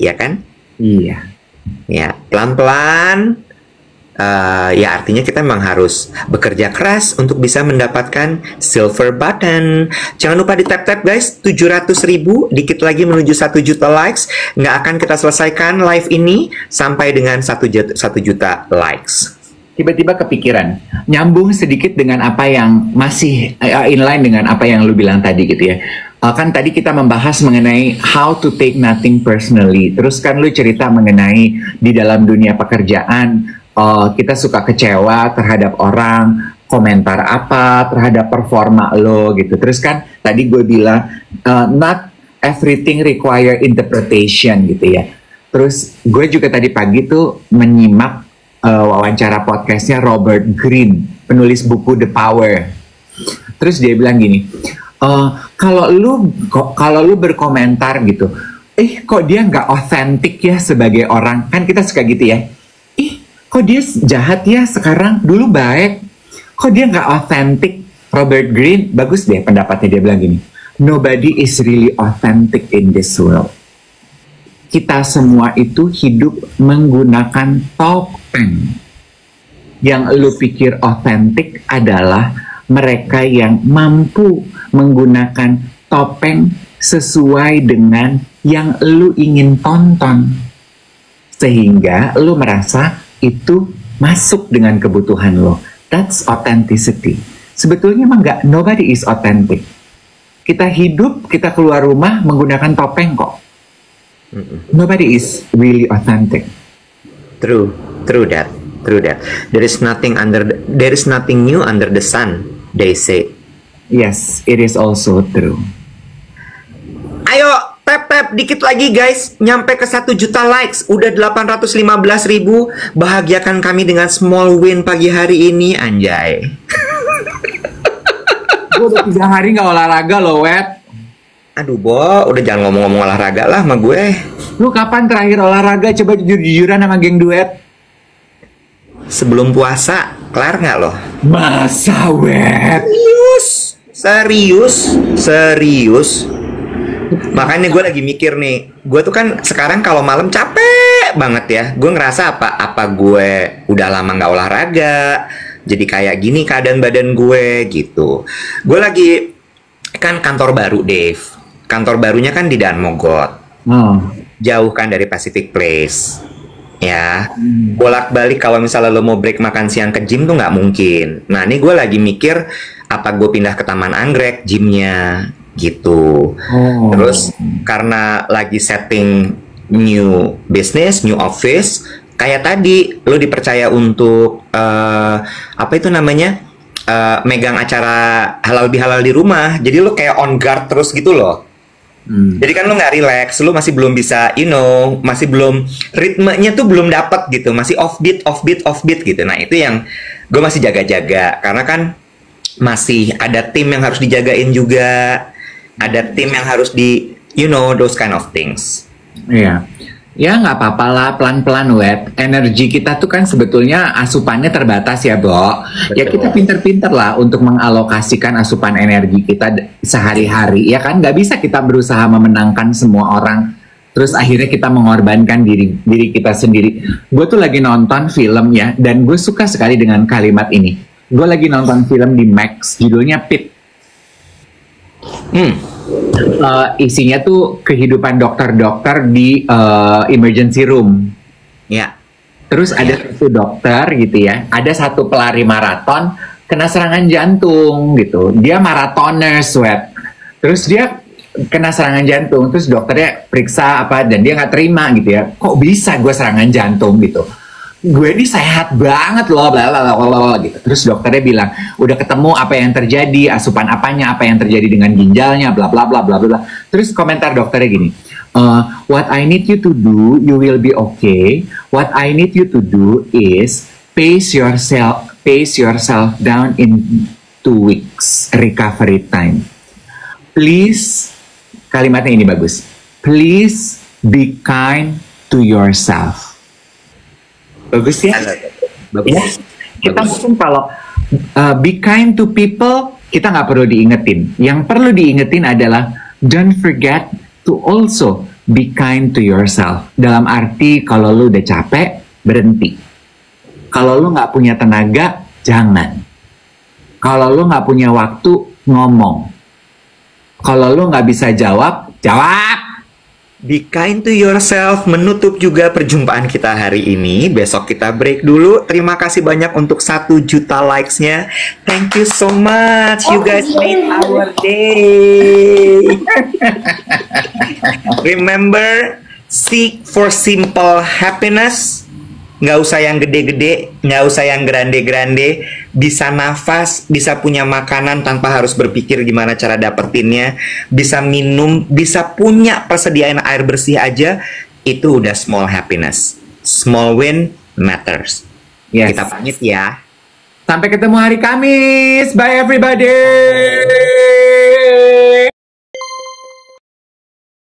ya kan? Iya. Ya, pelan-pelan. Ya artinya kita memang harus bekerja keras untuk bisa mendapatkan silver button. Jangan lupa di tap-tap guys, 700.000, dikit lagi menuju 1 juta likes. Nggak akan kita selesaikan live ini sampai dengan 1 juta likes. Tiba-tiba kepikiran, nyambung sedikit dengan apa yang masih inline dengan apa yang lu bilang tadi gitu ya. Kan tadi kita membahas mengenai how to take nothing personally. Terus kan lu cerita mengenai di dalam dunia pekerjaan, kita suka kecewa terhadap orang, komentar apa terhadap performa lo gitu. Terus kan tadi gue bilang, not everything require interpretation gitu ya. Terus gue juga tadi pagi tuh menyimak wawancara podcastnya Robert Greene, penulis buku The Power. Terus dia bilang gini, kalau lu berkomentar gitu, kok dia nggak otentik ya sebagai orang, kan kita suka gitu ya. Kok dia jahat ya sekarang, dulu baik. Kok dia nggak otentik? Robert Greene, bagus deh pendapatnya, dia bilang gini, nobody is really authentic in this world. Kita semua itu hidup menggunakan topeng. Yang lu pikir otentik adalah mereka yang mampu menggunakan topeng sesuai dengan yang lu ingin tonton. Sehingga lu merasa itu masuk dengan kebutuhan lo. That's authenticity. Sebetulnya emang nggak, nobody is authentic. Kita hidup, kita keluar rumah menggunakan topeng kok. Nobody is really authentic. True, true that, true that. There is nothing new under the sun, they say. Yes, it is also true. Ayo, tap dikit lagi guys, nyampe ke 1 juta likes, udah 815.000. Bahagiakan kami dengan small win pagi hari ini, anjay. Gue udah 3 hari nggak olahraga loh, Wet. Aduh, Bo, udah jangan ngomong-ngomong olahraga lah sama gue. Lu kapan terakhir olahraga? Coba jujur-jujuran sama geng duet. Sebelum puasa, kelar nggak loh? Masa, Wet? Serius. Makanya gue lagi mikir nih, gue tuh kan sekarang kalau malam capek banget ya. Gue ngerasa apa gue udah lama nggak olahraga, jadi kayak gini keadaan badan gue gitu. Gue lagi kan kantor baru, Dave. Kantor barunya kan di Dan Mogot. Jauh kan dari Pacific Place. Ya, bolak-balik kalau misalnya lo mau break makan siang ke gym tuh nggak mungkin. Nah, ini gue lagi mikir apa gue pindah ke Taman Anggrek gymnya gitu. Terus karena lagi setting new business, new office, kayak tadi lo dipercaya untuk apa itu namanya, megang acara halal bihalal di rumah. Jadi lo kayak on guard terus gitu loh. Jadi kan lo nggak relax, lo masih belum bisa, masih belum, ritmenya tuh belum dapat gitu, masih offbeat gitu. Nah itu yang gue masih jaga-jaga, karena kan masih ada tim yang harus dijagain juga, ada tim yang harus those kind of things. Iya. Ya nggak apa-apa lah, pelan-pelan, Wet. Energi kita tuh kan sebetulnya asupannya terbatas ya, Bo. Betul. Ya kita pinter-pinter lah untuk mengalokasikan asupan energi kita sehari-hari. Ya kan, nggak bisa kita berusaha memenangkan semua orang, terus akhirnya kita mengorbankan diri kita sendiri. Gue tuh lagi nonton film ya, dan gue suka sekali dengan kalimat ini. Gue lagi nonton film di Max, judulnya Pit. Isinya tuh kehidupan dokter-dokter di emergency room. Ya. Terus ada satu dokter gitu ya, ada satu pelari maraton kena serangan jantung gitu. Dia maratoner, Sweat. Terus dia kena serangan jantung, terus dokternya periksa apa dan dia nggak terima gitu ya. Kok bisa gue serangan jantung gitu? Gue ini sehat banget loh, bla bla bla gitu. Terus dokternya bilang, udah ketemu apa yang terjadi, asupan apanya, apa yang terjadi dengan ginjalnya, bla bla bla bla bla. Terus komentar dokternya gini, what I need you to do, you will be okay. What I need you to do is pace yourself down in 2 weeks recovery time. Please, kalimatnya ini bagus. Please be kind to yourself. Bagus ya? Bagus. Ya? Kita mungkin kalau be kind to people, kita nggak perlu diingetin. Yang perlu diingetin adalah don't forget to also be kind to yourself. Dalam arti kalau lu udah capek, berhenti. Kalau lu nggak punya tenaga, jangan. Kalau lu nggak punya waktu, ngomong. Kalau lu nggak bisa jawab, jawab. Be kind to yourself menutup juga perjumpaan kita hari ini. Besok kita break dulu. Terima kasih banyak untuk 1 juta likes-nya. Thank you so much. You guys made our day. Remember, seek for simple happiness. Nggak usah yang gede-gede, nggak usah yang grande-grande. Bisa nafas, bisa punya makanan tanpa harus berpikir gimana cara dapetinnya. Bisa minum, bisa punya persediaan air bersih aja. Itu udah small happiness. Small win matters. Yes. Kita pamit ya. Sampai ketemu hari Kamis. Bye everybody.